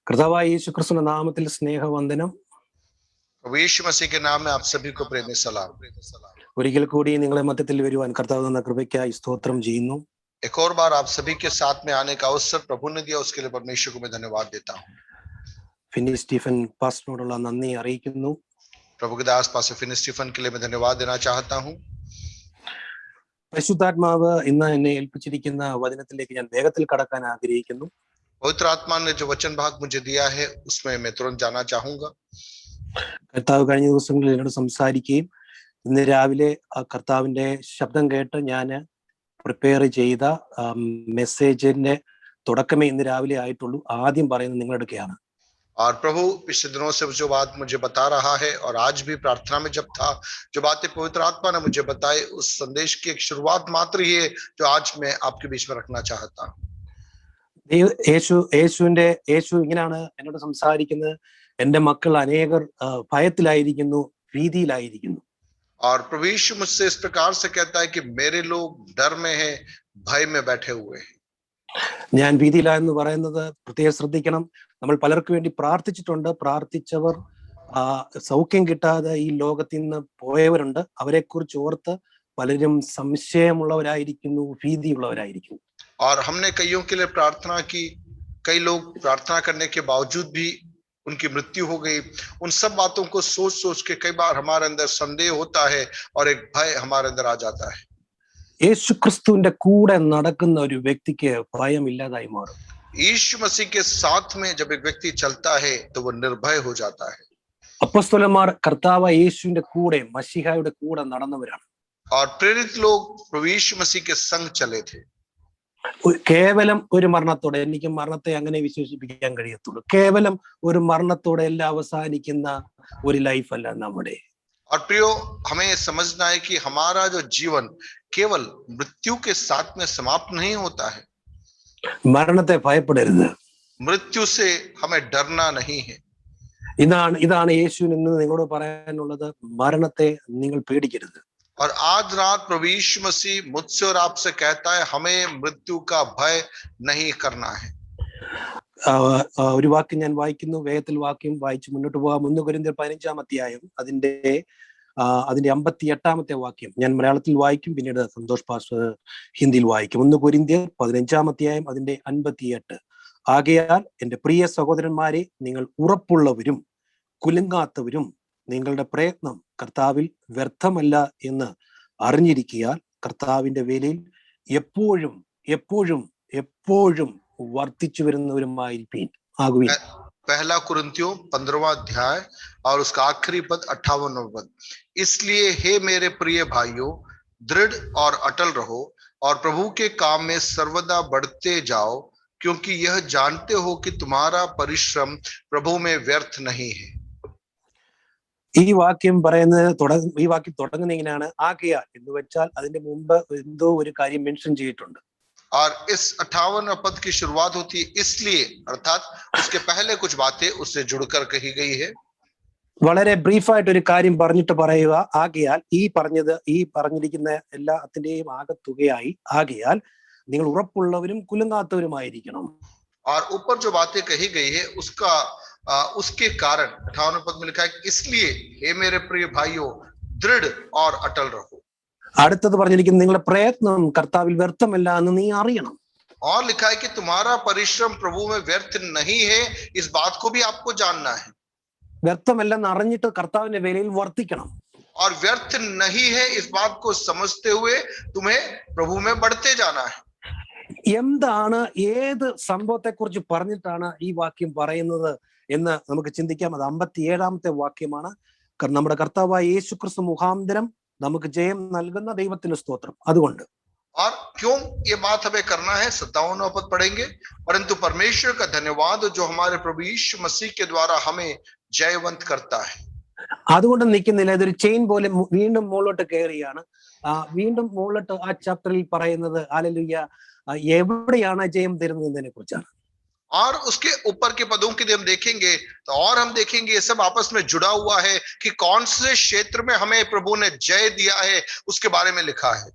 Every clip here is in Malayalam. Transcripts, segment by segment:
കർത്താവായ യേശുക്രിസ്തുവിന്റെ നാമത്തിൽ സ്നേഹവന്ദനം. प्रभु यीशु मसीह के नाम में आप सभी को प्रेमी सलाम। ഒരിക്കൽ കൂടി നിങ്ങളെ മധ്യത്തിൽ വരുവാൻ കർത്താവ് തന്ന കൃപയ്ക്കായി സ്തോത്രം ചെയ്യുന്നു. एक और बार आप सभी के साथ में आने का अवसर प्रभु ने दिया, उसके लिए परमेश्वर को मैं धन्यवाद देता हूँ। ഫിന്നി സ്റ്റീഫൻ പാസ്റ്ററിനോടുള്ള നന്ദി അറിയിക്കുന്നു. प्रभु के दास पास्टर फिनी स्टीफन के लिए मैं धन्यवाद देना चाहता हूँ। പരിശുദ്ധാത്മാവ് ഇന്ന് എന്നെ ഏൽപ്പിച്ചിരിക്കുന്ന വചനത്തിലേക്ക് ഞാൻ വേഗത്തിൽ കടക്കാൻ ആഗ്രഹിക്കുന്നു. पवित्र आत्मा ने जो वचन भाग मुझे दिया है उसमें मैं तुरंत जाना चाहूंगा। കർത്താവ് കഴിഞ്ഞ ദിവസങ്ങളിൽ എന്നോട് സംസാരിക്കുകയും ഇന്ന് രാവിലെ ആ കർത്താവിന്റെ ശബ്ദം കേട്ട് ഞാൻ പ്രിപ്പയർ ചെയ്ത മെസ്സേജിന്റെ തുടക്കമേ ഇന്ന് രാവിലെ ആയിട്ടുള്ളൂ. ആദ്യം പറയുന്നത് നിങ്ങളെടുക്കുകയാണ്. और प्रभु पिछले दिनों से जो बात मुझे बता रहा है और आज भी प्रार्थना में जब था, जो बातें पवित्र आत्मा ने मुझे बताई, उस संदेश की एक शुरुआत मात्र ही है जो आज मैं आपके बीच में रखना चाहता हूँ। യേശു ഇങ്ങനെയാണ് എന്നോട് സംസാരിക്കുന്നത്. എന്റെ മക്കൾ അനേകർ ഭയത്തിലായിരിക്കുന്നു, ഭീതിയിലായിരിക്കുന്നു. और प्रभु यीशु मुझसे इस प्रकार से कहता है कि मेरे लोग डर में हैं, भय में बैठे हुए हैं। ഞാൻ ഭീതിയില എന്ന് പറയുന്നത് പ്രത്യേകം ശ്രദ്ധിക്കണം. നമ്മൾ പലർക്കും വേണ്ടി പ്രാർത്ഥിച്ചിട്ടുണ്ട്. പ്രാർത്ഥിച്ചവർ സൗഖ്യം കിട്ടാതെ ഈ ലോകത്തിൽ നിന്ന് പോയവരുണ്ട്. അവരെ കുറിച്ച് ഓർത്ത് പലരും സംശയമുള്ളവരായിരിക്കുന്നു, ഭീതിയുള്ളവരായിരിക്കുന്നു. और हमने कईयों के लिए प्रार्थना की, कई लोग प्रार्थना करने के बावजूद भी उनकी मृत्यु हो गई। उन सब बातों को सोच सोच के कई बार हमारे अंदर संदेह होता है और एक भय हमारे अंदर आ जाता है। യേശു ക്രിസ്തുവിന്റെ കൂടെ നടക്കുന്ന ഒരു വ്യക്തിക്ക് ഭയമില്ലാതായി മാറും. यीशु मसीह के साथ में जब एक व्यक्ति चलता है तो वो निर्भय हो जाता है। അപ്പോസ്തലന്മാർ കർത്താവ് യേശുവിന്റെ കൂടെ, മശീഹായുടെ കൂടെ നടന്നവരാണ്. और प्रेरित लोग प्रभु यीशु मसीह के संग चले थे। കേവലം ഒരു മരണത്തോടെ, എനിക്ക് മരണത്തെ അങ്ങനെ വിശേഷിപ്പിക്കാൻ കഴിയത്തുള്ളൂ. കേവലം ഒരു മരണത്തോടെ എല്ലാം അവസാനിക്കുന്ന ഒരു ലൈഫ് അല്ല നമ്മുടെ. और प्रियो, हमें समझना है कि हमारा जो जीवन केवल मृत्यु के साथ में समाप्त नहीं होता है। മരണത്തെ ഭയപ്പെടരുത്. मृत्यु से हमें डरना नहीं है। ഇതാണ് യേശുവിന് ഇന്ന് നിങ്ങളോട് പറയാനുള്ളത്. മരണത്തെ നിങ്ങൾ പേടിക്കരുത്. और आज रात प्रभु यीशु मसीह मुझसे और आपसे कहता है, हमें मृत्यु का भय नहीं करना है। ഒരു വാക്യം ഞാൻ വായിക്കുന്നു, വേഗത്തിൽ വാക്യം വായിച്ച് മുന്നോട്ട് പോകാം. 1 കൊരിന്ത്യർ 15-ാം അധ്യായം അതിന്റെ 58-ാമത്തെ വാക്യം ഞാൻ മലയാളത്തിൽ വായിക്കും, പിന്നീട് സന്തോഷ് പാസ്റ്റർ ഹിന്ദിയിൽ വായിക്കും. 1 കൊരിന്ത്യർ 15-ാം അധ്യായം അതിന്റെ 58. ആകയാൽ എന്റെ പ്രിയ സഹോദരന്മാരെ, നിങ്ങൾ ഉറപ്പുള്ളവരും കുലുങ്ങാത്തവരും നിങ്ങളുടെ പ്രയത്നം കർത്താവിൽ വ്യർത്ഥമല്ല എന്ന് അറിഞ്ഞിരിക്കാൻ കർത്താവിന്റെ വേലയിൽ എപ്പോഴും എപ്പോഴും എപ്പോഴും വർദ്ധിച്ചു വരുന്നവരുമായിരിക്കും ആകുവിൻ. पहला कुरिन्थियों 15वां अध्याय और उसका आखिरी पद 58वां पद। इसलिए हे मेरे प्रिय भाइयों, दृढ़ और अटल रहो और प्रभु के काम में सर्वदा बढ़ते जाओ, क्योंकि यह जानते हो कि तुम्हारा परिश्रम प्रभु में व्यर्थ नहीं है। ഈ വാക്യം തുടങ്ങുന്ന ഇങ്ങനെയാണ്, ആകയാൽ എന്ന് വെച്ചാൽ അതിന്റെ മുമ്പ് എന്തോ ഒരു കാര്യം മെൻഷൻ ചെയ്തിട്ടുണ്ട്. और इस 58वें पद की शुरुआत होती है इसलिए, अर्थात उसके पहले कुछ बातें उससे जुड़कर कही गई है। വളരെ ബ്രീഫായിട്ട് ഒരു കാര്യം പറഞ്ഞിട്ട് പറയുക. ആകയാൽ ഈ പറഞ്ഞിരിക്കുന്ന എല്ലാത്തിന്റെയും ആകത്തുകയായി, ആകയാൽ നിങ്ങൾ ഉറപ്പുള്ളവരും കുലുങ്ങാത്തവരുമായിരിക്കണം. और ऊपर जो बातें कही गई है उसके कारण 58वें पद में लिखा है, इसलिए हे मेरे प्रिय भाइयों, दृढ़ और अटल रहो। അടുത്തത് പറഞ്ഞിരിക്കുന്നത് നിങ്ങളുടെ പ്രയത്നം കർത്താവിൽ വ്യർത്ഥമല്ല എന്ന് നീ അറിയണം. और लिखा है कि तुम्हारा परिश्रम प्रभु में व्यर्थ नहीं है, इस बात को भी आपको जानना है। വ്യർത്ഥമല്ലെന്ന് അറിഞ്ഞിട്ട് കർത്താവിന്റെ വേലയിൽ വർദ്ധിക്കണം. और व्यर्थ नहीं है इस बात को समझते हुए तुम्हें प्रभु में बढ़ते जाना है। എന്താണ്, ഏത് സംഭവത്തെ കുറിച്ച് പറഞ്ഞിട്ടാണ് ഈ വാക്യം പറയുന്നത് എന്ന് നമുക്ക് ചിന്തിക്കാം. അത് 57-ാമത്തെ വാക്യമാണ്. നമ്മുടെ കർത്താവായ യേശുക്രിസ്തു മുഖാന്തരം നമുക്ക് ജയം നൽകുന്ന ദൈവത്തിന് സ്തോത്രം. അതുകൊണ്ട് और क्यों ये बात हमें करना है, 57वां पद पढ़ेंगे। परंतु परमेश्वर का धन्यवाद जो हमारे प्रभु यीशु मसीह के द्वारा हमें जयवंत करता है। അതുകൊണ്ട് നിൽക്കുന്നില്ല, ഇതൊരു ചെയിൻ പോലെ വീണ്ടും മുകളിലോട്ട് കയറിയാണ്. വീണ്ടും മുകളിലോട്ട് ആ ചാപ്റ്ററിൽ പറയുന്നത് ഹല്ലേലൂയ എവിടെയാണ് ജയം തരുന്നതിനെ കുറിച്ചാണ്. और उसके ऊपर के पदों के हम देखेंगे तो और हम देखेंगे ये सब आपस में जुड़ा हुआ है कि कौन से क्षेत्र में हमें प्रभु ने जय दिया है, उसके बारे में लिखा है।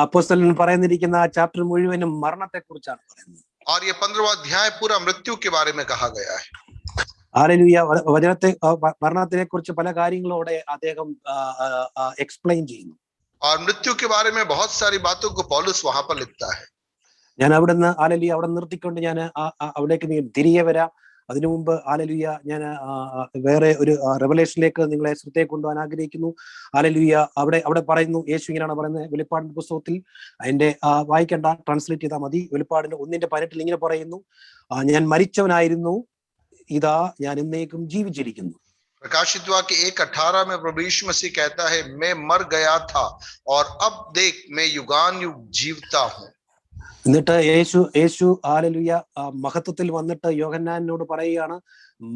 അപ്പോസ്തലൻ പറയുന്നിരിക്കുന്ന ആ ചാപ്റ്റർ മുഴുവനും മരണത്തെ കുറിച്ചാണ് പറയുന്നത്. और ये 15वां अध्याय पूरा मृत्यु के बारे में कहा गया है। ഹല്ലേലൂയ. വചനത്തെ മരണത്തിനെ കുറിച്ച് പല കാര്യങ്ങളോടെ അദ്ദേഹം എക്സ്പ്ലെയിൻ ചെയ്യുന്നു. और मृत्यु के बारे में बहुत सारी बातों को पौलुस वहां पर लिखता है। ഞാൻ അവിടുന്ന് ഹല്ലേലൂയ അവിടെ നിർത്തിക്കൊണ്ട് ഞാൻ അവിടേക്ക് തിരികെ വരാം. അതിനു മുമ്പ് ഹല്ലേലൂയ ഞാൻ വേറെ ഒരു റെവലേഷനിലേക്ക് നിങ്ങളെ ശ്രദ്ധയെ കൊണ്ടുപോകാൻ ആഗ്രഹിക്കുന്നു. ഹല്ലേലൂയ അവിടെ പറയുന്നു, യേശു ഇങ്ങനെയാണ് പറയുന്നത് വെളിപ്പാടിന്റെ പുസ്തകത്തിൽ. അതിന്റെ വായിക്കണ്ട, ട്രാൻസ്ലേറ്റ് ചെയ്താൽ മതി. വെളിപ്പാടിന്റെ 1:18 ഇങ്ങനെ പറയുന്നു, ഞാൻ മരിച്ചവനായിരുന്നു, ഇതാ ഞാൻ എന്നേക്കും ജീവിച്ചിരിക്കുന്നു. प्रकाशित वाक्य 1:18 में प्रभु यीशु मसीह कहता है, मैं मर गया था और अब देख मैं युगान युग जीवता हूं। എന്നിട്ട് യേശു ഹല്ലേലൂയ മഹത്വത്തിൽ വന്നിട്ട് യോഹന്നാനോട് പറയുകയാണ്,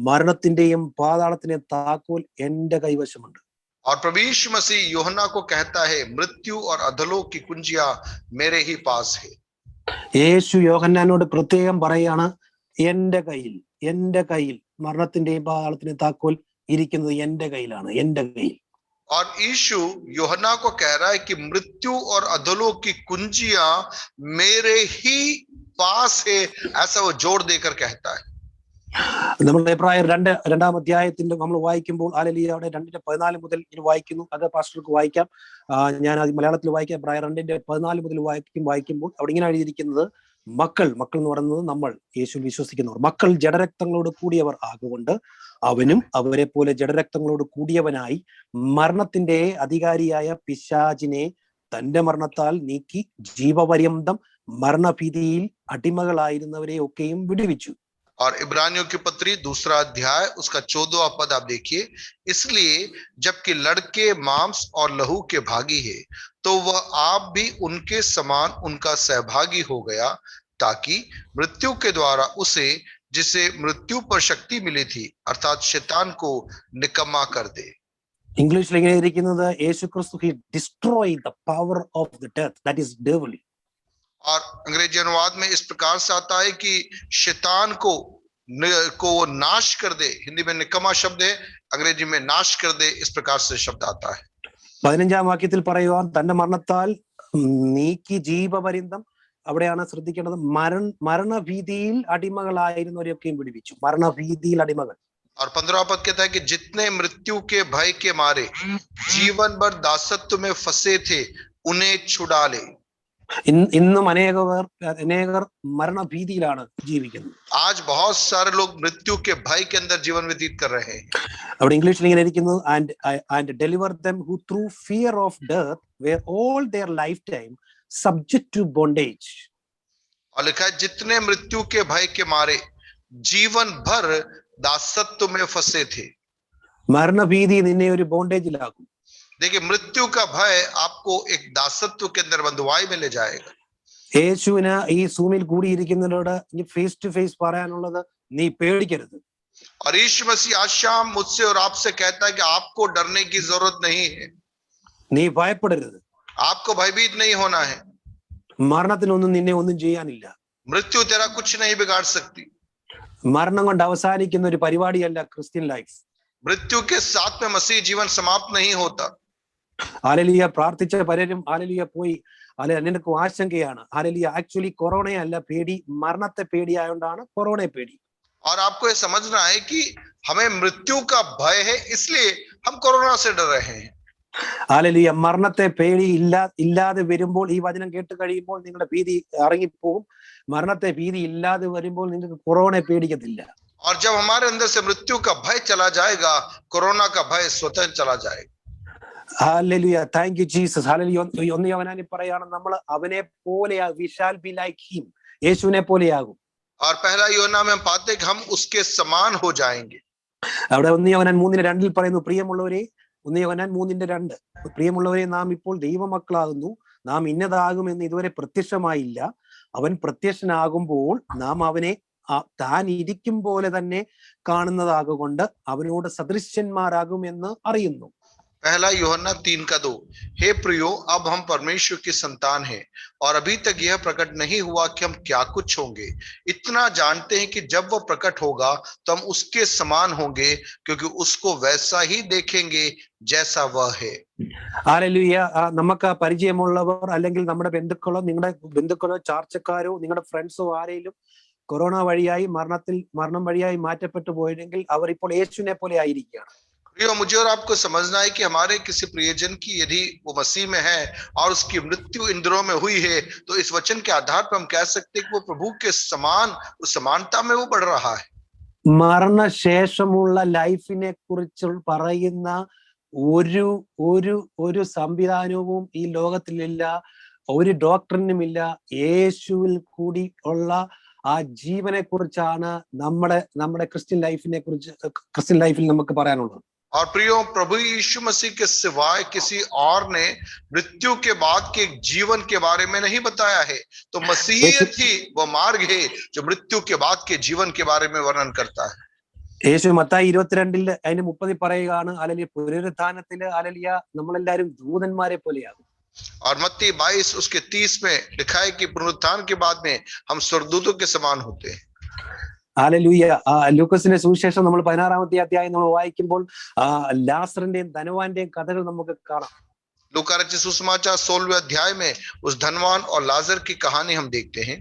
മരണത്തിന്റെയും പാതാളത്തിന്റെയും താക്കോൽ എന്റെ കൈവശമുണ്ട്. और प्रभु यीशु मसीह यूहन्ना को कहता है, मृत्यु और अधोलोक की कुंजियां मेरे ही पास है। യേശു യോഹന്നാനോട് പ്രത്യേകം പറയാണ്, എന്റെ കയ്യിൽ മരണത്തിന്റെയും പാതാളത്തിന്റെയും താക്കോൽ ഇരിക്കുന്നത് എന്റെ കയ്യിലാണ്, എന്റെ കയ്യിൽ. और यीशु यूहन्ना को कह रहा है कि मृत्यु और अधोलोक की कुंजियां मेरे ही पास है, ऐसा वो जोर देकर कहता है। നമ്മുടെ എബ്രായർ 2-ാം അധ്യായത്തിന്റെ നമ്മൾ വായിക്കുമ്പോൾ ഹല്ലേലൂയ അവിടെ 2:14 മുതൽ ഇത് വായിക്കുന്നു. അത് പാസ്റ്റർക്ക് വായിക്കാം. ഞാൻ അത് മലയാളത്തിൽ വായിക്കാം. എബ്രായർ 2:14 മുതൽ വായിക്കുമ്പോൾ അവിടെ ഇങ്ങനെ എഴുതിയിരിക്കുന്നത്, മക്കൾ എന്ന് പറയുന്നത് നമ്മൾ യേശു വിശ്വസിക്കുന്നവർ, മക്കൾ ജഡരക്തങ്ങളോട് കൂടിയവർ ആകൊണ്ട് അവനും അവരെ പോലെ ജഡരക്തങ്ങളോട് കൂടിയവനായി മരണത്തിന്റെ അധികാരിയായ പിശാചിനെ തന്റെ മരണത്താൽ നീക്കി ജീവപര്യന്തം മരണഭീതിയിൽ അടിമകളായിരുന്നവരെ ഒക്കെയും വിടുവിച്ചു. और इब्रानियों की पत्री 2 अध्याय उसका 14वां पद आप देखिए, इसलिए जबकि लड़के मांस और लहू के भागी है, तो वह आप भी उनके समान उनका सहभागी हो गया, ताकि मृत्यु के द्वारा उसे जिसे मृत्यु पर शक्ति मिली थी अर्थात शैतान को निकम्मा कर दे। ഇംഗ്ലീഷിൽ ഇങ്ങനെ ഇരിക്കുന്നത്, യേശു ക്രിസ്തു he destroyed the power of the death, that is devil. और अंग्रेजी अनुवाद में इस प्रकार से आता है कि शैतान को नाश कर दे। हिंदी में निकम्मा शब्द है, अंग्रेजी में नाश कर दे, इस प्रकार से शब्द आता है। 15-ാം വാക്യത്തിൽ പറയുവാൻ തന്റെ മരണത്താൽ നീക്കി ജീവപര്യന്തം, അവിടെയാണ് ശ്രദ്ധിക്കേണ്ടത്, മരണഭീതിയിൽ അടിമകളായിരുന്നവരെയൊക്കെയും വിടുവിച്ചു. മരണഭീതിയിൽ അടിമകൾ. और 15वां पद कहता है कि जितने मृत्यु के भय के मारे जीवन भर दासत्व में फंसे थे उन्हें छुड़ा ले। ഇന്നും അനേകർ മരണഭീതിയിലാണ് ജീവിക്കുന്നത്. आज बहुत सारे लोग मृत्यु के भय के अंदर जीवन व्यतीत कर रहे हैं। അവിടെ ഇംഗ്ലീഷിൽ ഇങ്ങനെ ഇരിക്കുന്നു, and deliver them who through fear of death were all their lifetime subject to bondage. और लिखा है जितने मृत्यु के भय के मारे जीवन भर दासत्व में फंसे थे। മരണഭീതി നിന്നെ ഒരു ബോണ്ടേജിലാക്കും. देखिए, मृत्यु का भय आपको एक दासत्व के अंदर बंधुआई में ले जाएगा। യേശുവിന് ഈ സൂമിൽ കൂടിയിരിക്കുന്നവരോട് ഫേസ് ടു ഫേസ് പറയാനുള്ളത്, നീ പേടിക്കരുത്. और यीशु मसीह आज शाम मुझसे और आपसे कहता है कि आपको डरने की जरूरत नहीं है, നീ ഭയപ്പെടരുത്. आपको भयभीत नहीं होना है। മരണത്തിനൊന്നും നിന്നെ ഒന്നും ചെയ്യാനില്ല. मृत्यु तेरा कुछ नहीं बिगाड़ सकती। മരണം കൊണ്ട് അവസാനിക്കുന്ന ഒരു പരിപാടിയല്ല ക്രിസ്ത്യൻ ലൈഫ്. मृत्यु के साथ में मसीह जीवन समाप्त नहीं होता। ഹല്ലേലൂയ. പ്രാർത്ഥിച്ച പലരും ഹല്ലേലൂയ പോയി, നിനക്ക് ആശങ്കയാണ്. ഹല്ലേലൂയ. ആക്ച്വലി കൊറോണയല്ല പേടി, മരണത്തെ പേടിയായോണ്ടാണ് കൊറോണയെ പേടി. और आपको ये समझना है कि हमें मृत्यु का भय है, इसलिए हम कोरोना से डर रहे हैं। ഹല്ലേലൂയ. മരണത്തെ പേടി ഇല്ലാതെ വരുമ്പോൾ, ഈ വചനം കേട്ട് കഴിയുമ്പോൾ നിങ്ങളുടെ ഭീതി ഇറങ്ങിപ്പോകും. മരണത്തെ ഭീതി ഇല്ലാതെ വരുമ്പോൾ നിങ്ങൾക്ക് കൊറോണയെ പേടിക്കത്തില്ല. और जब हमारे अंदर से मृत्यु का भय चला जाएगा, कोरोना का भय स्वतः चला जाएगा। Hallelujah. Thank you Jesus. Hallelujah. 1 യോഹന്നാനിൽ പറയാണ്, നമ്മൾ അവനെ പോലെയാ, we shall be like him, യേശുവിനെ പോലെയാകും. और 1 യോഹന്നാൻ में हम पाते हैं कि हम उसके समान हो जाएंगे। അവിടെ 1 യോഹന്നാൻ 3:2 പറയുന്നു, പ്രിയമുള്ളവരെ, 1 യോഹന്നാൻ 3:2, പ്രിയമുള്ളവരെ, നാം ഇപ്പോൾ ദൈവമക്കളാകുന്നു, നാം ഇന്നതാകുമെന്ന് ഇതുവരെ പ്രത്യക്ഷമായില്ല. അവൻ പ്രത്യക്ഷനാകുമ്പോൾ നാം അവനെ താൻ ഇരിക്കും പോലെ തന്നെ കാണുന്നതാകൊണ്ട് അവനോട് സദൃശ്യന്മാരാകുമെന്ന് അറിയുന്നു. 1 यूहन्ना 3:2, हे प्रियो, अब हम परमेश्वर की संतान हैं और अभी तक यह प्रकट नहीं हुआ कि हम क्या कुछ होंगे। इतना जानते हैं कि जब वह प्रकट होगा तो हम उसके समान होंगे, क्योंकि उसको वैसा ही देखेंगे जैसा वह है। ഹല്ലേലൂയ. നമുക്ക് പരിചയമുള്ളവർ അല്ലെങ്കിൽ നമ്മുടെ ബന്ധുക്കളോ, നിങ്ങളുടെ ബന്ധുക്കളോ ചാർച്ചക്കാരോ നിങ്ങളുടെ ഫ്രണ്ട്സോ ആരെങ്കിലും കൊറോണ വഴിയായി മരണം വഴിയായി മാറ്റപ്പെട്ടു പോയെങ്കിൽ അവർ ഇപ്പോൾ യേശുവിനെ പോലെ ആയിരിക്കുകയാണ്. प्रियो, मुझे और आपको समझना है कि हमारे किसी प्रियजन की यदि वो मसीह में है और उसकी मृत्यु इन दिनों में हुई है, तो इस वचन के आधार पर हम कह सकते हैं कि वो प्रभु के समान, उस समानता में वो बढ़ रहा है. മരണശേഷമുള്ള ലൈഫിനെ കുറിച്ച് പറയുന്ന ഒരു ഒരു ഒരു സംവിധാനവും ഈ ലോകത്തിലില്ല, ഒരു ഡോക്ടറിനുമില്ല. യേശുവിൽ കൂടി ഉള്ള ആ ജീവനെ കുറിച്ചാണ് നമ്മുടെ ക്രിസ്ത്യൻ ലൈഫിൽ നമുക്ക് പറയാനുള്ളത്. और प्रियो, प्रभु यीशु मसीह के सिवाय किसी और ने मृत्यु के बाद के जीवन के बारे में नहीं बताया है. तो मसीहियत ही वो मार्ग है जो मृत्यु के बाद के जीवन के बारे में वर्णन करता है. യേശു മത്തായി 22 അതിന് 30 പറയുകയാണ്, ഹല്ലേലൂയ, പുനരുത്ഥാനത്തില് ഹല്ലേലൂയ നമ്മളെല്ലാരും ദൂതന്മാരെ പോലെയാകും. और मत्ती 22 उसके 30 में लिखा है कि पुनरुत्थान के बाद में हम स्वर्गदूतों के समान होते हैं. ഹല്ലേലൂയ. ലൂക്കോസിന്റെ സുവിശേഷം നമ്മൾ 16-ാമത്തെ അധ്യായം നമ്മൾ വായിക്കുമ്പോൾ ലാസറിന്റെയും ധനവാന്റെയും കഥകൾ നമുക്ക് കാണാം. लूका रचित सुसमाचार 16वें अध्याय में उस धनवान और लाजर की कहानी हम देखते हैं.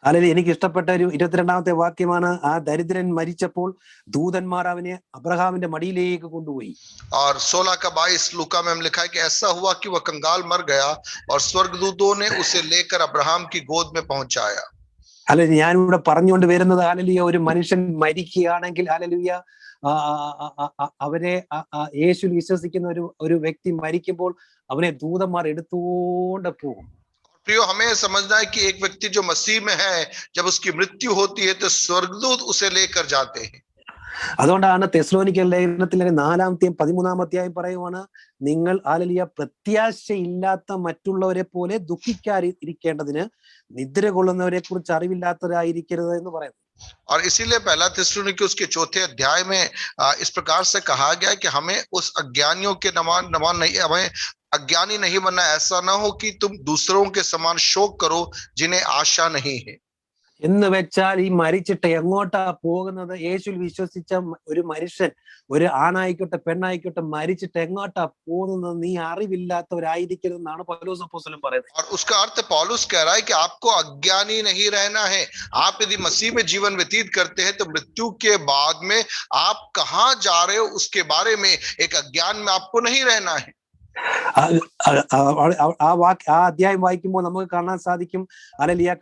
അല്ലെങ്കിൽ എനിക്ക് ഇഷ്ടപ്പെട്ട ഒരു 22-ാമത്തെ വാക്യമാണ്, ആ ദരിദ്രൻ മരിച്ചപ്പോൾ ദൂതന്മാർ അവനെ അബ്രഹാമിന്റെ മടിയിലേക്ക് കൊണ്ടുപോയി. और 16 का 22 लूका में हम लिखा है कि ऐसा हुआ कि वह कंगाल मर गया और स्वर्गदूतों ने उसे लेकर अब्राहम की गोद में पहुंचाया. അല്ലെങ്കിൽ ഞാനിവിടെ പറഞ്ഞുകൊണ്ട് വരുന്നത്, ഹല്ലേലൂയ, ഒരു മനുഷ്യൻ മരിക്കുകയാണെങ്കിൽ ഹല്ലേലൂയ അവരെ യേശുവിൽ വിശ്വസിക്കുന്ന ഒരു വ്യക്തി മരിക്കുമ്പോൾ അവനെ ദൂതന്മാർ എടുത്തുകൊണ്ട് പോകും. प्रियो, हमें समझना है कि एक व्यक्ति जो मसीह में है, जब उसकी मृत्यु होती है तो स्वर्गदूत उसे लेकर जाते हैं. അതുകൊണ്ടാണ് തെസ്സലോനിക്ക ലേഖനത്തിലെ 4-ാമത്തെയും 13-ാം അധ്യായം പറയുവാണ്, നിങ്ങൾ ഹല്ലേലൂയ പ്രത്യാശയില്ലാത്ത മറ്റുള്ളവരെ പോലെ ദുഃഖിക്കാതിരിക്കേണ്ടതിന് നിദ്ര കൊള്ളുന്നവരെ കുറിച്ച് അറിവില്ലാത്തവരായിരിക്കരുത് എന്ന് പറയുന്നു. और इसीलिए पहला थिस्सलुनीके उसके 4थे अध्याय में इस प्रकार से कहा गया कि हमें उस अज्ञानियों के नमान नहीं, हमें अज्ञानी नहीं बनना. ऐसा ना हो कि तुम दूसरों के समान शोक करो जिन्हें आशा नहीं है. എന്ന് വെച്ചാൽ ഈ മരിച്ചിട്ട് എങ്ങോട്ടാ പോകുന്നത്? യേശുവിൽ വിശ്വസിച്ച ഒരു മനുഷ്യൻ, ഒരു ആണായിക്കോട്ടെ പെണ്ണായിക്കോട്ടെ, മരിച്ചിട്ട് എങ്ങോട്ടാ പോകുന്നത് നീ അറിവില്ലാത്തവരായിരിക്കരുതെന്നാണ് പൗലോസ് അപ്പോസ്തലൻ പറയുന്നത്. और उसका अर्थ पौलुस कह रहा है कि आपको अज्ञानी नहीं रहना है. आप यदि मसीह में जीवन व्यतीत करते हैं तो मृत्यु के बाद में आप कहां जा रहे हो उसके बारे में एक अज्ञान में आपको नहीं रहना है. ആ അധ്യായം വായിക്കുമ്പോൾ നമുക്ക് കാണാൻ സാധിക്കും, ഹല്ലേലൂയ,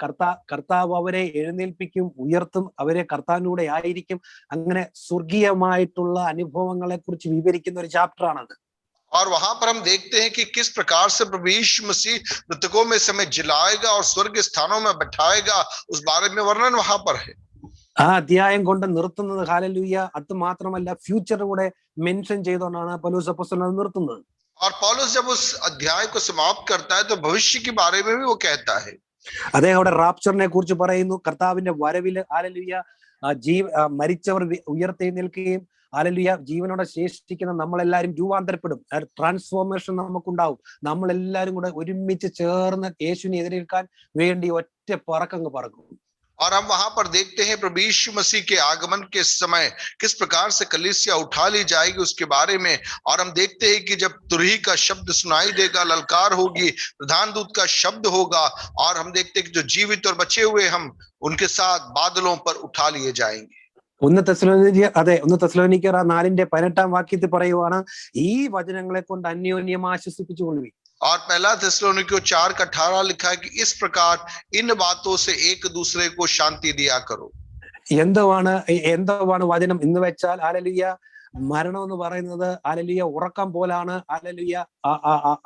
കർത്താവ് അവരെ എഴുന്നേൽപ്പിക്കും, ഉയർത്തും, അവരെ കർത്താവിലൂടെ ആയിരിക്കും. അങ്ങനെ സ്വർഗീയമായിട്ടുള്ള അനുഭവങ്ങളെ കുറിച്ച് വിവരിക്കുന്ന ഒരു ചാപ്റ്റർ ആണത്. और वहां पर हम देखते हैं कि किस प्रकार से प्रभु यीशु मसीह मृतकों में समय जिलाएगा और स्वर्ग स्थानों में बैठाएगा, उस बारे में वर्णन वहां पर है. ആ അധ്യായം കൊണ്ട് നിർത്തുന്നത്, ഹല്ലേലൂയ, അത് മാത്രമല്ല ഫ്യൂച്ചർ കൂടെ മെൻഷൻ ചെയ്തുകൊണ്ടാണ് പൗലോസ് അപ്പോസ്തലൻ നിർത്തുന്നത്. और पौलुस जब उस अध्याय को समाप्त करता है तो भविष्य के बारे में भी वो कहता है. അദ്ദേഹം അവിടെ റാപ്ചറിനെ കുറിച്ച് പറയുന്നു. കർത്താവിന്റെ വരവില് ഹല്ലേലൂയ മരിച്ചവർ ഉയർത്തെഴുന്നേൽക്കുകയും ഹല്ലേലൂയ ജീവനോടെ ശേഷിക്കുന്ന നമ്മളെല്ലാരും രൂപാന്തരപ്പെടും. ട്രാൻസ്ഫോർമേഷൻ നമുക്കുണ്ടാവും. നമ്മളെല്ലാരും കൂടെ ഒരുമിച്ച് ചേർന്ന് യേശുവിനെ എതിരേൽക്കാൻ വേണ്ടി ഒറ്റ പറക്കങ്ങ് പറക്കും. और हम वहां पर देखते हैं प्रभु यीशु मसीह के आगमन के समय किस प्रकार से कलीसिया उठा ली जाएगी उसके बारे में. और हम देखते हैं कि जब तुरही का शब्द सुनाई देगा, ललकार होगी, प्रधान दूत का शब्द होगा, और हम देखते हैं कि जो जीवित और बचे हुए हम उनके साथ बादलों पर उठा लिए जाएंगे. 1 തെസ്സലോനിക്കർ 4-ന്റെ 18-ാം വാക്യത്തിൽ പറയുവാണ്, ഈ വചനങ്ങളെ കൊണ്ട് അന്യോന്യം ആശ്വസിപ്പിച്ചുകൊള്ളുവിൻ. और पहला थिस्सलुनीके 4:18 लिखा है कि इस प्रकार इन बातों से एक दूसरे को शांति दिया करो. എന്താണ് വചനം എന്ന് വെച്ചാൽ, ഹല്ലേലൂയ, മരണം എന്ന് പറയുന്നത് ഹല്ലേലൂയ ഉറക്കം പോലാണ്. ഹല്ലേലൂയ,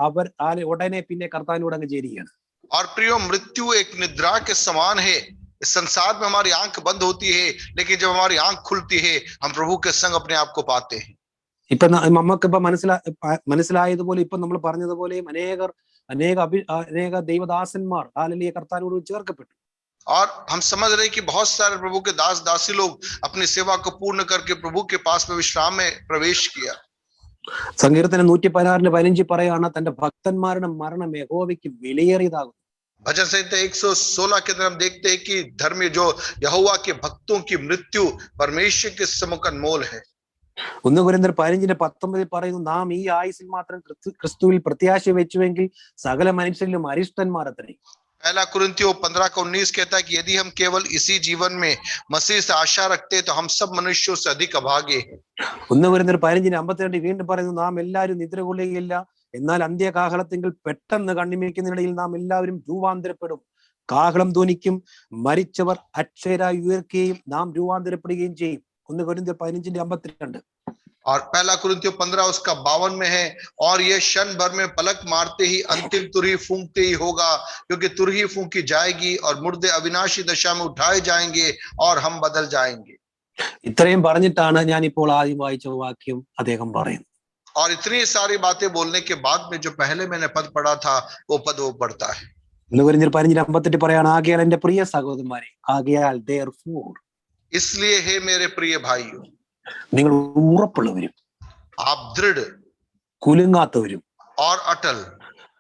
അവർ ഉടനെ പിന്നെ കർത്താവിനോട് അങ്ങ് ചേരുകയാണ്. और प्रियो, मृत्यु एक निद्रा के समान है. इस संसार में हमारी आंख बंद होती है, लेकिन जब हमारी आंख खुलती है हम प्रभु के संग अपने आप को पाते हैं. ഇപ്പൊ നമുക്കിപ്പോ മനസ്സിലായതുപോലെ, ഇപ്പൊ നമ്മൾ പറഞ്ഞതുപോലെയും അനേക ദൈവദാസന്മാർ ഹല്ലേലൂയ കർത്താവിനോട് ചേർക്കപ്പെട്ടു. और हम समझ रहे हैं कि बहुत सारे प्रभु के दास दासी लोग अपनी सेवा को पूर्ण करके प्रभु के पास में विश्राम में प्रवेश किया. സങ്കീർത്തനം 116:15 പറയാണ്, തന്റെ ഭക്തന്മാരുടെ മരണം യഹോവയ്ക്ക് വിലയേറിയതാകും. भजन संहिता 116 के अंदर हम देखते हैं कि धर्मी जो यहोवा के भक्तों की मृत्यु परमेश्वर के सम्मुख अनमोल है. 1 കൊരിന്ത്യർ 15:19 പറയുന്നു, നാം ഈ ആയുസ്സിൽ മാത്രം ക്രിസ്തുവിൽ പ്രത്യാശ വെച്ചുവെങ്കിൽ സകല മനുഷ്യരിലും അരിഷ്ടന്മാർ അത്രേ. पहला कुरिन्थियों 15:19 कहता है कि यदि हम केवल इसी जीवन में मसीह से आशा रखते तो हम सब मनुष्यों से अधिक अभागे हैं। 1 Corinthians 15:52 വീണ്ടും പറയുന്നു, നാം എല്ലാവരും നിദ്ര കൊള്ളുകയില്ല, എന്നാൽ അന്ത്യകാഹളത്തിങ്കിൽ പെട്ടെന്ന് കണ്ണിമയ്ക്കുന്നതിനിടയിൽ നാം എല്ലാവരും രൂപാന്തരപ്പെടും. കാഹളം ധ്വനിക്കും, മരിച്ചവർ അക്ഷയരായി ഉയർക്കുകയും നാം രൂപാന്തരപ്പെടുകയും ചെയ്യും. 1 Corinthians 15:52. और पहला कुरिन्थियों 15 उसका 52 में है, और ये क्षण भर में पलक मारते ही अंतिम तुरही फूंकते ही होगा, क्योंकि तुरही फूंकी जाएगी और मुर्दे अविनाशी दशा में उठाए जाएंगे और हम बदल जाएंगे। ഇത്രയും പറഞ്ഞിട്ടാണ് ഞാൻ ഇപ്പോൾ ആദ്യം വായിച്ച വാക്യം അദ്ദേഹം പറയുന്നത്. और इतनी सारी बातें बोलने के बाद में जो पहले मैंने पद पढ़ा था वो पद वो पढ़ता है। 1 Corinthians 15:58 പറയാണ്, ആകയാൽ എന്റെ പ്രിയ സഹോദരന്മാരെ, ആകയാൽ therefore, इसलिए हे मेरे प्रिय भाइयों, നിങ്ങൾ ഉറപ്പുള്ളവരും आप दृढ़ കുലുങ്ങാത്തവരും और अटल,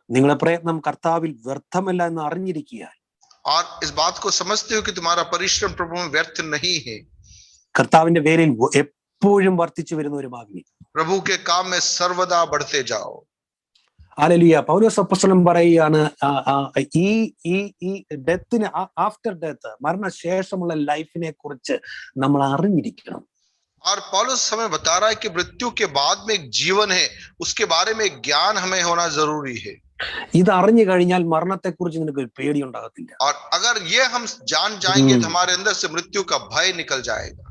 നിങ്ങളുടെ പ്രയത്നം കർത്താവിൽ വ്യർത്ഥമല്ല എന്ന് അറിഞ്ഞിരിക്കുക. और इस बात को समझते हो कि तुम्हारा परिश्रम प्रभु में व्यर्थ नहीं है। കർത്താവിന്റെ പേരിൽ എപ്പോഴും വർദ്ധിച്ചു വരുന്നവരുമാകുന്നു. प्रभु के काम में सर्वदा बढ़ते जाओ। ഹല്ലേലൂയ. പൗലോസ് അപ്പോസ്തലൻ പറയുകയാണ്, ഈ ഡെത്തിന്, ആഫ്റ്റർ ഡെത്ത്, മരണശേഷമുള്ള ലൈഫിനെ കുറിച്ച് നമ്മൾ അറിഞ്ഞിരിക്കണം. और पौलुस हमें बता रहा है कि मृत्यु के बाद में एक जीवन है, उसके बारे में ज्ञान हमें होना जरूरी है। ഇത് അറിഞ്ഞു കഴിഞ്ഞാൽ മരണത്തെ കുറിച്ച് നിനക്ക് ഒരു പേടി ഉണ്ടാകത്തില്ല. और अगर ये हम जान जाएंगे तो हमारे अंदर से मृत्यु का भय निकल जाएगा।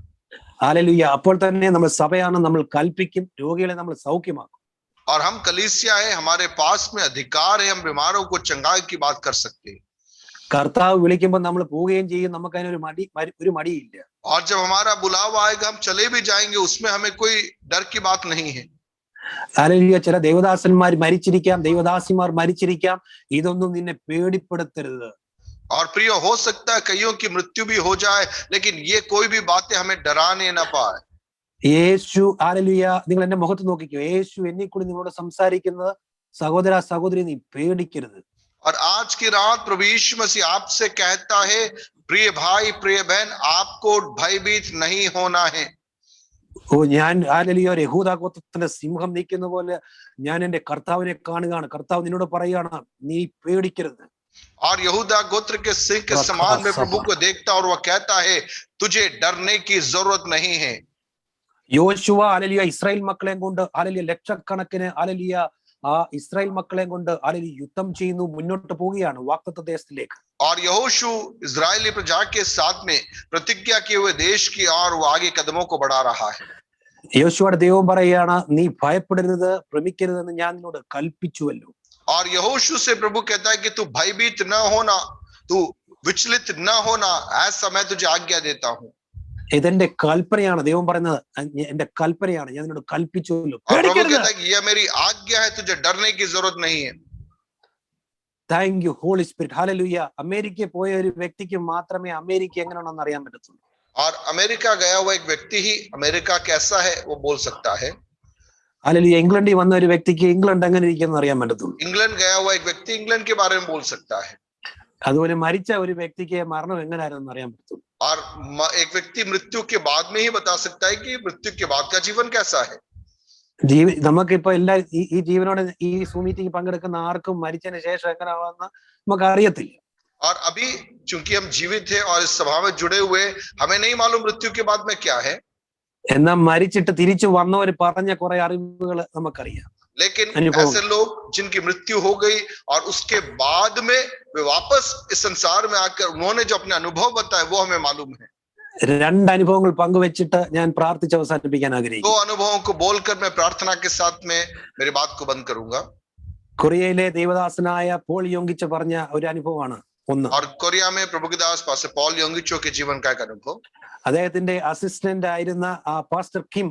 ഹല്ലേലൂയ. അപ്പോൾ തന്നെ നമ്മൾ സഭയാണ്, നമ്മൾ കൽപ്പിക്കും, രോഗികളെ നമ്മൾ സൗഖ്യമാക്കും. और हम कलीसिया है, हमारे पास में अधिकार है, हम बीमारों को चंगाई की बात कर सकते हैं। കർത്താവ് വിളിക്കുമ്പോൾ നമ്മൾ പോവുകയും ചെയ്യും, നമുക്ക് അതിനൊരു മടിയില്ല. और जब हमारा बुलावा आएगा हम चले भी जाएंगे, उसमें हमें कोई डर की बात नहीं है। ഹല്ലേലൂയ. ചില ദൈവദാസന്മാർ മരിച്ചിരിക്കാം, ദൈവദാസിമാർ മരിച്ചിരിക്കാം, ഇതൊന്നും നിന്നെ പേടിപ്പെടുത്തരുത്. और प्रिय, हो सकता है कईयों की मृत्यु भी हो जाए, लेकिन ये कोई भी बातें हमें डराने ना पाए। യേശു, ഹല്ലേലൂയ, നിങ്ങൾ എന്റെ മുഖത്ത് നോക്കിക്കോ, യേശു എന്നെ കൂടി നിങ്ങളോട് സംസാരിക്കുന്നത്, സഹോദര സഹോദരി, നീ പേടിക്കരുത്. और आज की रात प्रभु यीशु मसीह आपसे कहता है, प्रिय भाई प्रिय बहन, आपको भयभीत नहीं होना है। ഞാൻ ഹല്ലേലൂയ, യഹൂദ ഗോത്രത്തിന്റെ സിംഹം നിൽക്കുന്ന പോലെ ഞാൻ എന്റെ കർത്താവിനെ കാണുകയാണ്. കർത്താവ് നിന്നോട് പറയുകയാണ്, നീ പേടിക്കരുത്. और यहूदा गोत्र के सिंह के समान में प्रभु को देखता और वह कहता है, तुझे डरने की जरूरत नहीं है। യോശുവ, ഹല്ലേലൂയ, ഇസ്രായേൽ മക്കളെയും കൊണ്ട്, ഹല്ലേലൂയ, ലക്ഷക്കണക്കിന്, ഹല്ലേലൂയ, ആ ഇസ്രായേൽ മക്കളെയും കൊണ്ട്, ഹല്ലേലൂയ, യുദ്ധം ചെയ്യുന്നു, മുന്നോട്ട് പോവുകയാണ് വാഗ്ദത്ത ദേശത്തിലേക്ക്. और यहोशू इजरायली प्रजा के साथ में प्रतिज्ञा किए हुए देश की ओर वो आगे कदमों को बढ़ा रहा है। യോശുവയുടെ ദൈവം പറയുകയാണ്, നീ ഭയപ്പെടരുത്, ഭ്രമിക്കരുതെന്ന് ഞാൻ നിന്നോട് കൽപ്പിച്ചുവല്ലോ. और यहोशू से प्रभु कहता है कि तू भयभीत न होना, तू विचलित न होना, ऐसा मैं तुझे आज्ञा देता हूँ। ഇതെന്റെ കൽപ്പനയാണ്. ദൈവം പറയുന്നത് എന്റെ കൽപ്പനയാണ്, ഞാൻ നിന്നോട് കൽപ്പിച്ചുവല്ലോ. और प्रभु कहता है कि यह मेरी आज्ञा है, तुझे डरने की जरूरत नहीं है। Thank you holy spirit. Hallelujah. അമേരിക്കയിൽ പോയ ഒരു വ്യക്തിക്ക് മാത്രമേ അമേരിക്ക എങ്ങനെയാണെന്ന് അറിയാൻ പറ്റത്തുള്ളൂ. और अमेरिका गया हुआ एक व्यक्ति ही अमेरिका कैसा है वो बोल सकता है। ഹല്ലേലൂയ. ഇംഗ്ലണ്ടിൽ വന്ന ഒരു വ്യക്തിക്ക് ഇംഗ്ലണ്ട് എങ്ങനെ ഇരിക്കുമെന്ന് അറിയാൻ പറ്റത്തുള്ളൂ. इंग्लैंड गया हुआ एक व्यक्ति इंग्लैंड के बारे में बोल सकता है। അതുപോലെ മരിച്ച ഒരു വ്യക്തിക്ക് മരണം എങ്ങനെയായിരുന്നു അറിയാൻ പറ്റുള്ളൂ. और एक व्यक्ति मृत्यु के बाद में ही बता सकता है कि मृत्यु के बाद का जीवन कैसा है। നമുക്കിപ്പോ എല്ലാ ഈ ജീവനോടെ ഈ സൂം മീറ്റിംഗ് പങ്കെടുക്കുന്ന ആർക്കും മരിച്ചതിന് ശേഷം എങ്ങനെയാണെന്ന് നമുക്ക് അറിയത്തില്ല. और अभी चूंकि हम जीवित हैं और इस सभा में जुड़े हुए, हमें नहीं मालूम मृत्यु के बाद में क्या है। എന്നാൽ മരിച്ചിട്ട് തിരിച്ചു വന്നവർ പറഞ്ഞ കുറെ അറിവുകൾ നമുക്കറിയാം. लेकिन ऐसे लोग जिनकी मृत्यु हो गई और उसके बाद में वे वापस इस संसार में आकर उन्होंने जो अपने अनुभव बताए वो हमें मालूम है। രണ്ട് അനുഭവങ്ങൾ പങ്കുവെച്ചിട്ട് ഞാൻ പ്രാർത്ഥിച്ച് അവസാനിപ്പിക്കാൻ दो ആഗ്രഹിക്കുന്നു. अनुभवों को बोलकर मैं प्रार्थना के साथ में मेरी बात को बंद करूंगा। കൊറിയയിലെ ദേവദാസനായ പോൾ യോങ്കിച്ച പറഞ്ഞ ഒരു അനുഭവമാണ് ഒന്ന്. और कोरिया में प्रभु के दास पास्टर पॉल योंगिचो के जीवन का एक अनुभव। അദ്ദേഹത്തിന്റെ അസിസ്റ്റന്റ് ആയിരുന്ന പാസ്റ്റർ കിം,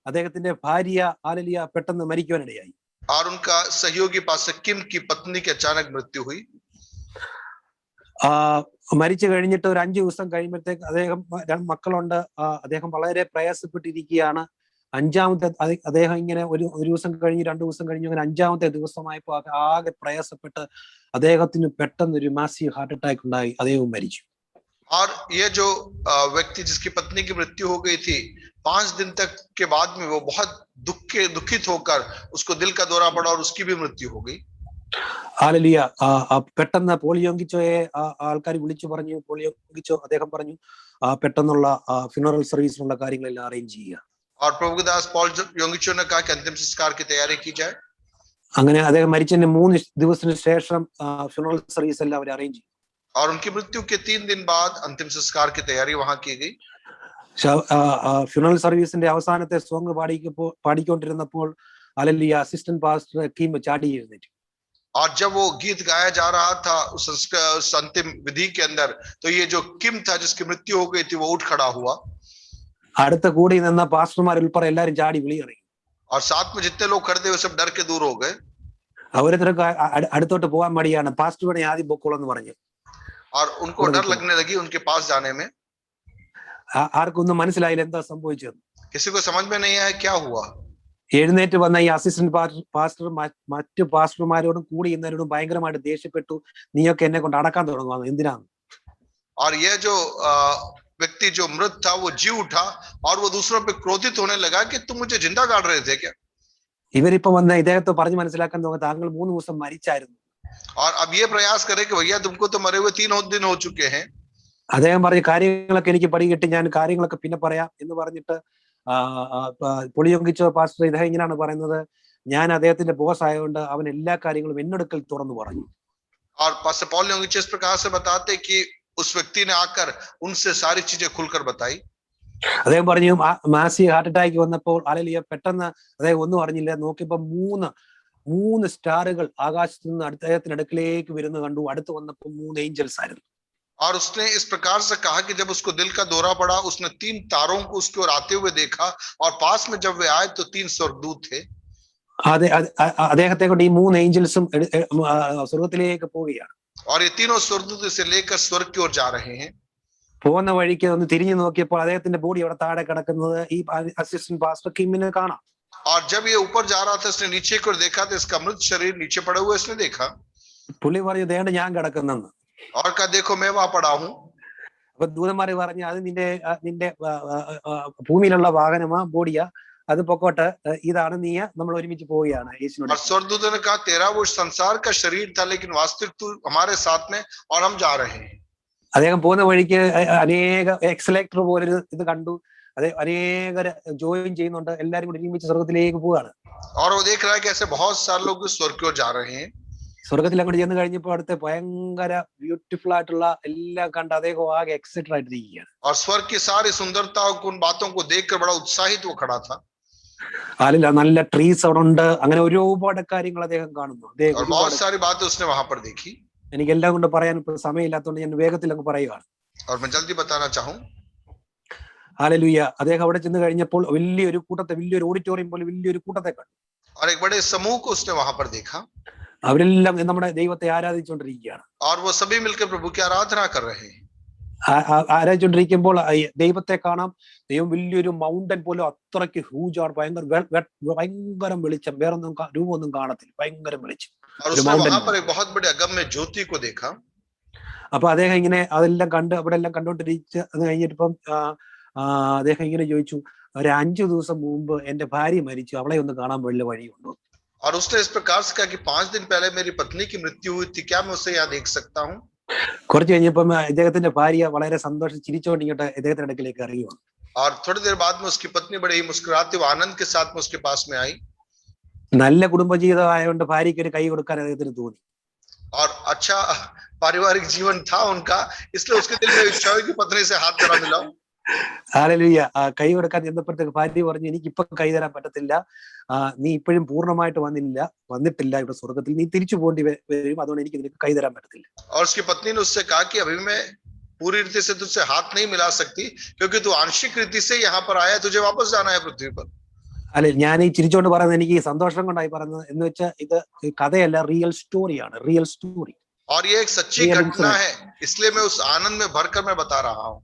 അദ്ദേഹത്തിന്റെ ഭാര്യ ഹല്ലേലൂയ പെട്ടെന്ന് മരിക്കുവാനിടയായി. और उनका सहयोगी पास्टर किम की पत्नी की अचानक मृत्यु हुई। മരിച്ചു കഴിഞ്ഞിട്ട് ഒരു 5 ദിവസം കഴിയുമ്പോഴത്തേക്ക് അദ്ദേഹം, മക്കളുണ്ട്, അദ്ദേഹം വളരെ പ്രയാസപ്പെട്ടിരിക്കുകയാണ്. അഞ്ചാമത്തെ അദ്ദേഹം ഇങ്ങനെ ഒരു ദിവസം കഴിഞ്ഞ് 2 ദിവസം കഴിഞ്ഞ് അങ്ങനെ 5ാമത്തെ ദിവസമായപ്പോ ആകെ പ്രയാസപ്പെട്ട് അദ്ദേഹത്തിന് പെട്ടെന്ന് ഒരു മാസീവ് ഹാർട്ട് അറ്റാക്ക് ഉണ്ടായി, അദ്ദേഹം മരിച്ചു. और ये जो व्यक्ति जिसकी पत्नी की मृत्यु हो गई थी, 5 दिन तक के बाद में वो बहुत दुखित होकर उसको दिल का दौरा पड़ा और उसकी भी मृत्यु हो गई। ഹല്ലേലൂയ. പെട്ടെന്ന് പോൾ യോങ്കിച്ചോയെ ആൾക്കാർ വിളിച്ചു പറഞ്ഞു. പോൾ യോങ്കിച്ചോ അദ്ദേഹം പറഞ്ഞു പെട്ടെന്നുള്ള ഫ്യൂണറൽ സർവീസിനുള്ള കാര്യങ്ങളെല്ലാം അറേഞ്ച് ചെയ്യുക. और प्रभु के दास पॉल योंगिचो ने कहा कि अंतिम संस्कार की तैयारी की जाए. അങ്ങനെ അദ്ദേഹം മരിച്ചതിന് 3 ദിവസത്തിന് ശേഷം ഫ്യൂണറൽ സർവീസ് എല്ലാം അവർ അറേഞ്ച് ചെയ്തു. और उनकी मृत्यु के 3 दिन बाद अंतिम संस्कार की तैयारी वहां की गई. ഫ്യൂണറൽ സർവീസിന്റെ അവസാനത്തെ സോങ് പാടിക്കൊണ്ടിരുന്നപ്പോൾ ഹല്ലേലൂയ അസിസ്റ്റന്റ് പാസ്റ്റർ കീം ചാടി എഴുന്നേറ്റു. और जब वो गीत गाया जा रहा था उस अंतिम विधि के अंदर, तो ये जो किम था जिसकी मृत्यु हो गई थी वो उठ खड़ा हुआ. അടുത്ത കൂടി നിന്ന പാസ്റ്റർമാർ ഉൾപ്പെടെ എല്ലാരും ചാടി വിളിയിറങ്ങി. और साथ में जितने लोग खड़े थे वो सब डर के दूर हो गए. അവരൊക്കെ അടുത്തോട്ട് പോകാൻ മടിയാണ്. പാസ്റ്ററുടെ ആദ്യം പൊക്കോളെന്ന് പറഞ്ഞു. और उनको डर लगने लगी उनके पास जाने में. ആർക്കൊന്നും മനസ്സിലായില്ല എന്താ സംഭവിച്ചത്. किसी को समझ में नहीं आया क्या हुआ. എഴുന്നേറ്റ് വന്ന ഈ അസിസ്റ്റന്റ് പാസ്റ്റർ മറ്റു പാസ്റ്റർമാരോടും കൂടി ഇന്നവരോടും ഭയങ്കരമായിട്ട് ദേഷ്യപ്പെട്ടു. നീയൊക്കെ എന്നെ കൊണ്ട് അടക്കാൻ തുടങ്ങുവാണ്, എന്തിനാണ്? और यह जो व्यक्ति जो मृत था वो जी उठा और वो दूसरों पे क्रोधित होने लगा कि तुम मुझे जिंदा गाड़ रहे थे क्या. ഇവരിപ്പോ വന്ന ഇദ്ദേഹത്തെ പറഞ്ഞു മനസ്സിലാക്കാൻ നോക്കുക, താങ്കൾ 3 ദിവസം മരിച്ചായിരുന്നു. और अब ये प्रयास करे कि भैया तुमको तो मरे हुए 3 दिन हो चुके हैं. അദ്ദേഹം പറഞ്ഞു കാര്യങ്ങളൊക്കെ എനിക്ക് പടികിട്ടി, ഞാൻ കാര്യങ്ങളൊക്കെ പിന്നെ പറയാം എന്ന് പറഞ്ഞിട്ട് പോൾ യോങ്കിച്ചോ പാസ്റ്റർ ഇദ്ദേഹം ഇങ്ങനെയാണ് പറയുന്നത്, ഞാൻ അദ്ദേഹത്തിന്റെ ബോസ് ആയതുകൊണ്ട് അവൻ എല്ലാ കാര്യങ്ങളും എന്നോടുക്കൽ തുറന്നു പറഞ്ഞു. और पास्टर पॉल योंगिचो इस प्रकार से बताते कि उस व्यक्ति ने आकर उनसे सारी चीजें खुलकर बताई. അദ്ദേഹം പറഞ്ഞു മാസി ഹാർട്ട് അറ്റാക്ക് വന്നപ്പോൾ ഹല്ലേലൂയ പെട്ടെന്ന് അദ്ദേഹം ഒന്നും അറിഞ്ഞില്ല. നോക്കിയപ്പോ 3 സ്റ്റാറുകൾ ആകാശത്ത് നിന്ന് അദ്ദേഹത്തിന്റെ അടുക്കിലേക്ക് വരുന്നത് കണ്ടു. അടുത്ത് വന്നപ്പോ 3 ഏഞ്ചൽസ് ആയിരുന്നു. और उसने इस प्रकार से कहा कि जब उसको दिल का दौरा पड़ा उसने 3 तारों को उसकी ओर आते हुए देखा और पास में जब वे आए तो 3 स्वर्गदूत थे. അദ്ദേഹത്തെ കൊണ്ട് ഈ 3 ഏഞ്ചൽസും സ്വർഗത്തിലേക്ക് പോവുകയാണ്. और ये तीनों स्वर्गदूत इसे लेकर स्वर्ग की ओर जा रहे हैं. പോകുന്ന വഴിക്ക് ഒന്ന് തിരിഞ്ഞു നോക്കിയപ്പോൾ അദ്ദേഹത്തിന്റെ ബോഡി അവിടെ താഴെ കിടക്കുന്നത് ഈ അസിസ്റ്റന്റ് പാസ്റ്റർ കിമ്മിനെ കാണാം. और जब ये ऊपर जा रहा था इसने नीचे की ओर देखा तो इसका मृत शरीर नीचे पड़ा हुआ इसने देखा. പുള്ളി പറഞ്ഞു ദേണ്ട ഞാൻ കിടക്കുന്നെന്ന്. और कहा देखो मैं वहां पड़ा हूं. അപ്പൊ ദൂതന്മാര് പറഞ്ഞു അത് നിന്റെ ഭൂമിയിലുള്ള വാഹനമാ, ബോഡിയാ, അത് പൊക്കോട്ടെ, ഇതാണ് നീ, നമ്മൾ ഒരുമിച്ച് പോവുകയാണ് യേശുവിനോട്. और स्वर्गदूतों ने कहा तेरा वो संसार का शरीर था लेकिन वास्तविक तू हमारे साथ में और हम जा रहे हैं. അദ്ദേഹം പോകുന്ന വഴിക്ക് അനേക എക്സലേറ്റർ പോലൊരു ഇത് കണ്ടു. അനേകർ ജോയിൻ ചെയ്യുന്നുണ്ട്, എല്ലാരും കൂടി ഒരുമിച്ച് സ്വർഗത്തിലേക്ക് പോവുകയാണ്. और वो देख रहा है कि ऐसे बहुत सारे लोग स्वर्ग की ओर जा रहे हैं. സ്വർഗത്തിൽ അങ്ങോട്ട് ചെന്ന് കഴിഞ്ഞപ്പോൾ അടുത്ത് ഭയങ്കര ബ്യൂട്ടിഫുൾ ആയിട്ടുള്ള എല്ലാം കണ്ട് അദ്ദേഹം ആകെ എക്സൈറ്റഡ് ആയിട്ടിരിക്കുകയാണ്. और स्वर्ग की सारी सुंदरता उन बातों को देखकर बड़ा उत्साहित वो खड़ा था. അല്ല നല്ല ട്രീസ് അവിടെ ഉണ്ട്, അങ്ങനെ ഒരുപാട് കാര്യങ്ങൾ അദ്ദേഹം കാണുന്നു. और बहुत सारी बातें उसने वहां पर देखी. എനിക്ക് എല്ലാം കൊണ്ട് പറയാൻ ഇപ്പൊ സമയമില്ലാത്തതുകൊണ്ട് ഞാൻ വേഗത്തിൽ അങ്ങ് പറയുകയാണ്. और मैं जल्दी बताना चाहूं. ഹല്ലേലൂയ. അദ്ദേഹം അവിടെ ചെന്ന് കഴിഞ്ഞപ്പോൾ വലിയൊരു ഓഡിറ്റോറിയം പോലെ വലിയൊരു കൂട്ടത്തെ കണ്ടു. और एक बड़े समूह को उसने वहां पर देखा. അവരെല്ലാം നമ്മുടെ ദൈവത്തെ ആരാധിച്ചുകൊണ്ടിരിക്കുകയാണ്. और वो सभी मिलकर प्रभु की आराधना कर रहे हैं. ആരാധിച്ചുകൊണ്ടിരിക്കുമ്പോൾ ദൈവത്തെ കാണാം. ദൈവം വലിയൊരു മൗണ്ടൻ പോലെ അത്രയ്ക്ക് ഹ്യൂജാണ്, ഭയങ്കരം വെളിച്ചം, വേറൊന്നും രൂപമൊന്നും കാണത്തില്ല, ഭയങ്കരം വെളിച്ചം. और उसने वहां पर एक बहुत बड़े अगम्य ज्योति को देखा. അപ്പൊ അദ്ദേഹം ഇങ്ങനെ അതെല്ലാം കണ്ട് അവിടെ എല്ലാം കണ്ടോണ്ടിരിച്ച് അത് കഴിഞ്ഞിട്ടിപ്പം അദ്ദേഹം ഇങ്ങനെ ചോദിച്ചു, ഒരു 5 ദിവസം മുമ്പ് എന്റെ ഭാര്യ മരിച്ചു, അവളെ ഒന്ന് കാണാൻ വല്ല വഴിയുണ്ടോ? और उसने इस प्रकार से कहा कि 5 दिन पहले मेरी पत्नी की मृत्यु हुई थी, क्या मैं उसे यहाँ देख सकता हूँ? കുറച്ച് കഴിഞ്ഞപ്പം ഇദ്ദേഹത്തിന്റെ ഭാര്യ വളരെ സന്തോഷം ചിരിച്ചോണ്ട് ഇങ്ങോട്ട് ഇദ്ദേഹത്തിന്റെ അടുക്കിലേക്ക് ഇറങ്ങി വന്നു. और थोड़ी देर बाद में उसकी पत्नी बड़े ही मुस्कुराते हुए आनंद के साथ में उसके पास में आई. നല്ല കുടുംബജീവിതം ആയതുകൊണ്ട് ഭാര്യയ്ക്ക് ഒരു കൈ കൊടുക്കാൻ അദ്ദേഹത്തിന് തോന്നി. और अच्छा पारिवारिक जीवन था उनका, इसलिए उसके दिल में इच्छा हुई कि पत्नी से हाथ जरा मिलाऊं. ഹല്ലേലൂയ. കൈ കൊടുക്കാൻ ചെന്നപ്പോഴത്തേക്ക് ഭാര്യ പറഞ്ഞു, എനിക്ക് ഇപ്പൊ കൈ തരാൻ പറ്റത്തില്ല, നീ ഇപ്പോഴും പൂർണ്ണമായിട്ട് വന്നിട്ടില്ല ഇവിടെ സ്വർഗത്തിൽ, നീ തിരിച്ചു പോകേണ്ടി വരും, അതുകൊണ്ട് എനിക്ക് നിനക്ക് കൈ തരാൻ പറ്റത്തില്ല. और उसकी पत्नी ने उससे कहा कि अभी मैं पूरी रीति से तुझसे हाथ नहीं मिला सकती क्योंकि तू आंशिक रीति से यहाँ पर आया, तुझे वापस जाना है पृथ्वी पर. അല്ലെ, ഞാൻ ഈ ചിരിച്ചോണ്ട് പറയുന്നത് എനിക്ക് സന്തോഷം കൊണ്ടായി പറയുന്നത്, എന്ന് വെച്ചാൽ ഇത് കഥയല്ല, റിയൽ സ്റ്റോറിയാണ്, റിയൽ സ്റ്റോറി. और ये एक सच्ची घटना है, इसलिए मैं उस आनंद में भरकर मैं बता रहा हूँ.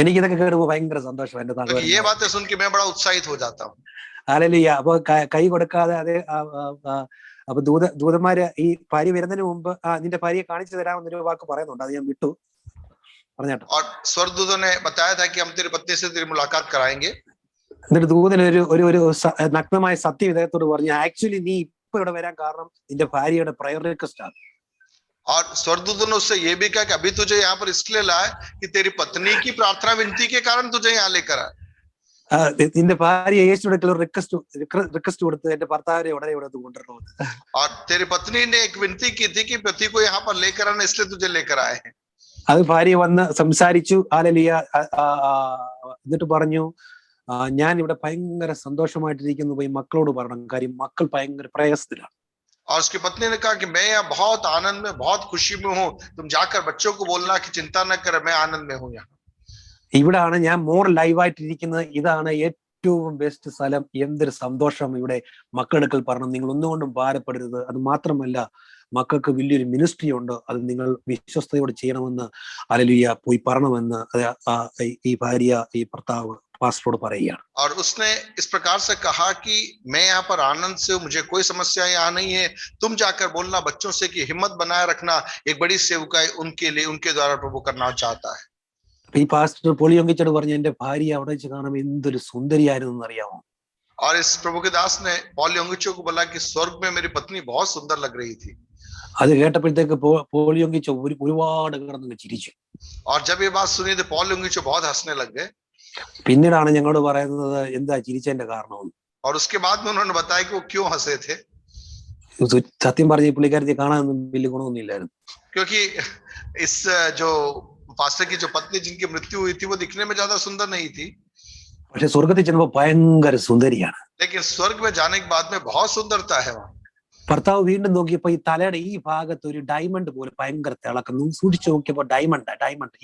എനിക്ക് ഇതൊക്കെ കേൾക്കുമ്പോൾ ഭയങ്കര സന്തോഷം എന്റെ താങ്കൾ. ये बातें सुन के मैं बड़ा उत्साहित हो जाता हूँ. ഹല്ലേലൂയ. അപ്പൊ കൈ കൊടുക്കാതെ അതേ അപ്പൊ ദൂതന്മാര് ഈ ഭാര്യ വരുന്നതിന് മുമ്പ് നിന്റെ ഭാര്യയെ കാണിച്ചു തരാമെന്നൊരു വാക്ക് പറയുന്നുണ്ട്, അത് ഞാൻ വിട്ടു പറഞ്ഞേട്ടോ. और स्वर्गदूतों ने बताया था कि हम तेरी पत्नी से तेरी मुलाकात कराएंगे. എന്നിട്ട് ദൂതൻ ഒരു നഗ്നമായ സത്യം ഇദ്ദേഹത്തോട് പറഞ്ഞു, ആക്ച്വലി നീ ഇപ്പൊ ഇവിടെ വരാൻ കാരണം നിന്റെ ഭാര്യയുടെ പ്രയർ റിക്വസ്റ്റ് ആണ്. और स्वर्गदूत ने उससे ये भी कहा कि अभी तुझे यहाँ पर इसलिए लाए कि तेरी पत्नी की प्रार्थना विनती के कारण तुझे यहाँ लेकर आए. നിന്റെ ഭാര്യ യേശുവിന്റെ റിക്വസ്റ്റ് കൊടുത്ത് എന്റെ ഭർത്താവിനെ ഉടനെ ഇവിടെ കൊണ്ടുവരണമെന്ന്. और तेरी पत्नी ने एक विनती की थी कि पति को यहाँ पर लेकर आना, इसलिए तुझे लेकर आए हैं. അത് ഭാര്യ വന്ന് സംസാരിച്ചു. ഹല്ലേലൂയ. എന്നിട്ട് പറഞ്ഞു, ഞാൻ ഇവിടെ ഭയങ്കര സന്തോഷമായിട്ടിരിക്കുന്നു, പോയി മക്കളോട് പറയണം, കാര്യം മക്കൾ ഭയങ്കര പ്രയാസത്തിലാണ്. और उसकी पत्नी ने कहा कि मैं यहाँ बहुत आनंद में, बहुत खुशी में हूँ, तुम जाकर बच्चों को बोलना कि चिंता न करे, मैं आनंद में हूँ यहाँ. ഇവിടാണ് ഞാൻ മോർ ലൈവായിട്ടിരിക്കുന്നത്. ഇതാണ് ഏറ്റവും ബെസ്റ്റ് സ്ഥലം. എന്തൊരു സന്തോഷം. ഇവിടെ മക്കളെടുക്കൽ പറഞ്ഞു, നിങ്ങൾ ഒന്നുകൊണ്ടും ഭാരപ്പെടരുത്. അത് മാത്രമല്ല, മക്കൾക്ക് വലിയൊരു മിനിസ്ട്രി ഉണ്ട്, അത് നിങ്ങൾ വിശ്വസ്തയോട് ചെയ്യണമെന്ന് ഹല്ലേലൂയ പോയി പറയണമെന്ന് ഈ ഭാര്യ ഈ ഭർത്താവ് പാസ്റ്ററോട് പറയുകയാണ്. और उसने इस प्रकार से कहा कि मैं यहाँ पर आनंद से हूँ, मुझे कोई समस्या यहाँ नहीं है, तुम जाकर बोलना बच्चों से कि हिम्मत बनाए रखना, एक बड़ी सेवकाई उनके लिए, उनके द्वारा प्रभु करना चाहता है. ഈ പാസ്റ്റർ പൊളിയൊങ്കിച്ചോട് പറഞ്ഞു, എന്റെ ഭാര്യ അവിടെ വെച്ച് കാണാൻ എന്തൊരു സുന്ദരിയായിരുന്നു അറിയാമോ. और इस प्रभु के दास ने पॉल योंगिचो को बोला कि स्वर्ग में मेरी पत्नी बहुत सुंदर लग रही थी. അത് കേട്ടപ്പോഴത്തേക്ക് പൊളിയൊങ്കിച്ചോ ഒരുപാട് കിടന്ന് ചിരിച്ചു. और जब ये बात सुनी तो पॉल योंगिचो बहुत हंसने लग गए. പിന്നീടാണ് ഞങ്ങളോട് പറയുന്നത് എന്താ ചിരിച്ചതിന്റെ കാരണം. और उसके बाद में उन्होंने बताया कि वो क्यों हंसे थे. സത്യം പറഞ്ഞ ഈ പുള്ളിക്കാരത്തെ കാണാനൊന്നും വലിയ ഗുണമൊന്നും ഇല്ലായിരുന്നു. क्योंकि इस जो पास्टर की जो पत्नी जिनकी मृत्यु हुई थी वो दिखने में ज्यादा सुंदर नहीं थी, പക്ഷെ സ്വർഗത്തിൽ ചെന്നപ്പോ ഭയങ്കര സുന്ദരിയാണ്. लेकिन स्वर्ग में जाने के बाद में बहुत सुंदरता है वहां. ഭർത്താവ് വീണ്ടും നോക്കിയപ്പോ ഈ തലയുടെ ഈ ഭാഗത്ത് ഒരു ഡയമണ്ട് പോലെ ഭയങ്കര തിളക്കം. സൂക്ഷിച്ചു നോക്കിയപ്പോ ഡയമണ്ട്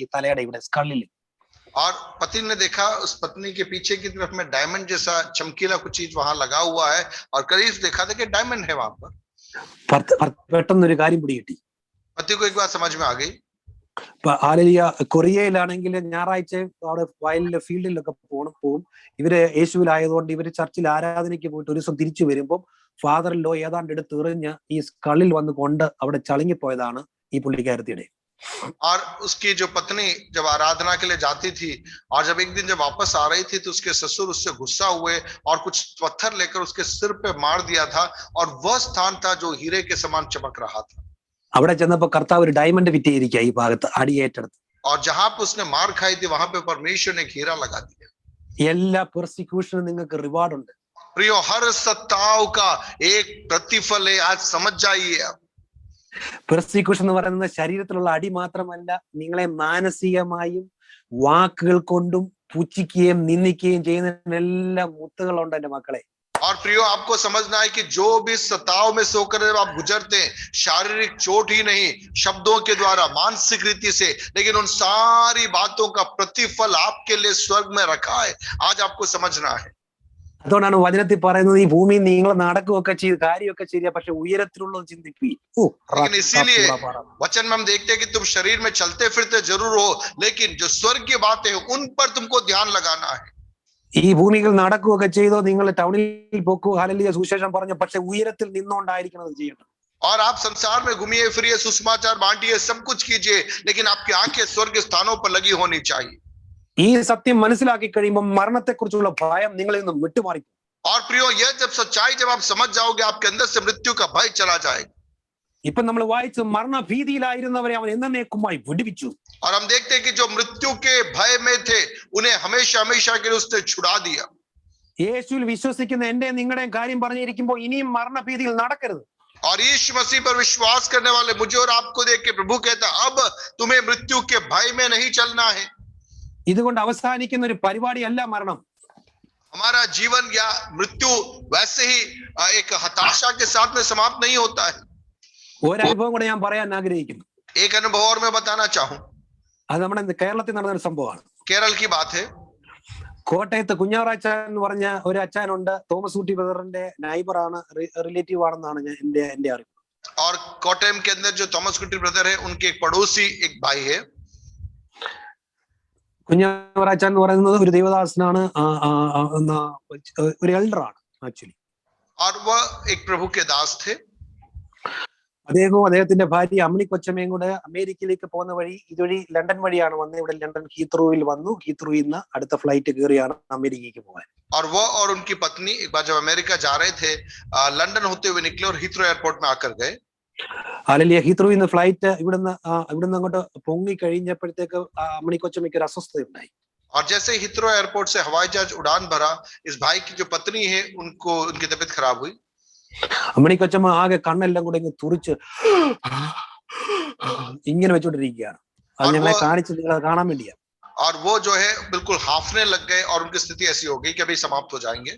ഈ തലയുടെ ഇവിടെ സ്കള്ളിൽ. और पति ने देखा उस पत्नी के पीछे की तरफ में डायमंड जैसा चमकीला कुछ चीज वहां लगा हुआ है, और करीब देखा था कि डायमंड है वहां पर. പെട്ടെന്നൊരു കാര്യം പിടികിട്ടി. पति को एक बात समझ में आ गई. ഹല്ലേലൂയ. കൊറിയയിലാണെങ്കിൽ ഞായറാഴ്ച അവിടെ വയലിലെ ഫീൽഡിലൊക്കെ പോകും. ഇവര് യേശുവിലായതുകൊണ്ട് ഇവര് ചർച്ചിൽ ആരാധനയ്ക്ക് പോയിട്ട് ഒരു ദിവസം തിരിച്ചു വരുമ്പോൾ ഫാദർ ലോ ഏതാണ്ട് എടുത്ത് എറിഞ്ഞ് ഈ സ്കളിൽ വന്ന് കൊണ്ട് അവിടെ ചളിങ്ങിപ്പോയതാണ് ഈ പുള്ളിക്കാരത്തിയുടെ. और उसकी जो पत्नी जब आराधना के लिए जाती थी, और जब एक दिन जब वापस आ रही थी तो उसके ससुर उससे गुस्सा हुए और कुछ पत्थर लेकर उसके सिर पे मार दिया था, और वह स्थान था जो हीरे के समान चमक रहा था. അവിടെ ചെന്നപ്പോ കർത്താവ് ഒരു ഡയമണ്ട് വിറ്റിയിരിക്കുക ഈ ഭാഗത്ത് അടിയേറ്റെടുത്ത്. और जहां पे उसने मार खाई थी वहां पे परमेश्वर ने हीरा लगा दिया. എല്ലാ പെർസിക്യൂഷനും നിങ്ങൾക്ക് റിവാർഡ് ഉണ്ട്. प्रियो, हर सताव का एक प्रतिफल है, आज समझ जाइए आप. പെർസിക്യൂഷൻ എന്ന് പറയുന്നത് ശരീരത്തിലുള്ള അടി മാത്രമല്ല, നിങ്ങളെ മാനസികമായും വാക്കുകൾ കൊണ്ടും പുച്ഛിക്കുകയും നിന്ദിക്കുകയും ചെയ്യുന്നതിനെല്ലാം മുത്തുകളുണ്ട് എന്റെ മക്കളെ. और प्रियो, आपको समझना है कि जो भी सताव में से होकर आप गुजरते हैं, शारीरिक चोट ही नहीं, शब्दों के द्वारा, मानसिक रीति से, लेकिन उन सारी बातों का प्रतिफल आपके लिए स्वर्ग में रखा है. आज आपको समझना है. അതുകൊണ്ടാണ് വചനത്തിൽ പറയുന്നത്, ഈ ഭൂമിയിൽ നിങ്ങൾ നടക്കുകയൊക്കെ ചെയ്ത് കാര്യമൊക്കെ ശരിയാ, പക്ഷെ ഉയരത്തിലുള്ളത് ചിന്തിക്കുകയും. लेकिन इसीलिए वचन में हम देखते हैं कि तुम शरीर में चलते फिरते जरूर हो, लेकिन जो स्वर्ग की बातें हैं उन पर तुमको ध्यान लगाना है. ഈ ഭൂമികൾ നടക്കുകയൊക്കെ ചെയ്തോ, നിങ്ങൾ ടൗണിൽ പോക്കോ, ഹല്ലേലൂയ സുവിശേഷം പറഞ്ഞു, പക്ഷെ ഉയരത്തിൽ നിന്നുകൊണ്ടായിരിക്കണം അത് ചെയ്യണം. और आप संसार में घूमिए फिरिए, सुसमाचार बांटिए, सब कुछ कीजिए, लेकिन आपकी आंखें स्वर्ग स्थानों पर लगी होनी चाहिए. ഈ സത്യം മനസ്സിലാക്കി കഴിയുമ്പോൾ മരണത്തെക്കുറിച്ചുള്ള ഭയം നിങ്ങളിൽ നിന്നും വിട്ടുമാറി. और प्रियो, यह जब सच्चाई जब आप समझ जाओगे, आपके अंदर से मृत्यु का भय चला जाएगा. ഇപ്പൊ നമ്മൾ വായിച്ചു, മരണഭീതിയിലായിരുന്നവരെ അവൻ എന്നേക്കുമായി വിടുവിച്ചു. और हम देखते हैं कि जो मृत्यु के भय में थे उन्हें हमेशा हमेशा के लिए उसने छुड़ा दिया. യേശുവിൽ വിശ്വസിക്കുന്ന എന്റെ നിങ്ങളുടെയും കാര്യം പറഞ്ഞിരിക്കുമ്പോൾ ഇനിയും മരണഭീതിയിൽ നടക്കരുത്. और यीशु मसीह पर विश्वास करने वाले मुझे और आपको देख के प्रभु कहता, अब तुम्हें मृत्यु के भय में नहीं चलना है. ഇതുകൊണ്ട് അവസാനിക്കുന്ന ഒരു പരിപാടിയല്ല മരണം. हमारा जीवन या मृत्यु वैसे ही एक हताशा के साथ में समाप्त नहीं होता है. ഒരനുഭവം കൂടെ ഞാൻ പറയാൻ ആഗ്രഹിക്കുന്നു. एक अनुभव और मैं बताना चाहूं. അത് നമ്മുടെ കേരളത്തിൽ നടന്ന ഒരു സംഭവമാണ്. केरल की बात है. കോട്ടയത്ത് കുഞ്ഞാവറാച്ചാൻ എന്ന് പറഞ്ഞ ഒരു അച്ചാനുണ്ട്. തോമസ് ഊട്ടി ബ്രദറിന്റെ നൈബറാണ്, റിലേറ്റീവ് ആണെന്നാണ് എന്റെ അറിവ്. और कोटयम के अंदर जो थॉमस कुटी ब्रदर है, उनके एक पड़ोसी एक भाई है. കുഞ്ഞാവറാച്ചാൻ എന്ന് പറയുന്നത് ഒരു ദൈവദാസനാണ്, ഒരു എൽഡറാണ് ആക്ച്വലി. और वह एक प्रभु के दास थे. അദ്ദേഹവും അദ്ദേഹത്തിന്റെ ഭാര്യ അമ്മിണി കൊച്ചമ്മയും കൂടെ അമേരിക്കയിലേക്ക് പോകുന്ന വഴി ഇതുവഴി ലണ്ടൻ വഴിയാണ് വന്നത്. ഇവിടെ ലണ്ടൻ ഹീത്രൂവിൽ വന്നു. ഹീത്രൂയിൽ നിന്ന് അടുത്ത ഫ്ലൈറ്റ് കയറിയാണ് അമേരിക്കയ്ക്ക് പോകാൻ. और वो और उनकी पत्नी एक बार जब अमेरिका जा रहे थे, लंदन होते हुए निकले और हीथ्रो एयरपोर्ट में आकर गए. അല്ലെങ്കിൽ ഹീത്രൂവിൽ നിന്ന് ഫ്ലൈറ്റ് ഇവിടുന്ന് അങ്ങോട്ട് പൊങ്ങി കഴിഞ്ഞപ്പോഴത്തേക്ക് അമ്മിണി കൊച്ചമ്മയ്ക്ക് ഒരു അസ്വസ്ഥതയുണ്ടായി. और जैसे हीथ्रो एयरपोर्ट से हवाई जहाज उड़ान भरा, इस भाई की जो पत्नी है उनको उनकी तबीयत खराब हुई. അമ്മിണി കൊച്ചമ്മ ആകെ കണ്ണെല്ലാം കൂടെ ഇങ്ങ് തുറിച്ച് ഇങ്ങനെ വെച്ചോണ്ടിരിക്കുകയാണ്. അത് ഞങ്ങളെ കാണിച്ച് നിങ്ങളെ കാണാൻ വേണ്ടിയാ. और वो जो है बिल्कुल हाफने लग गए और उनकी स्थिति ऐसी हो गई कि अभी समाप्त हो जाएंगे.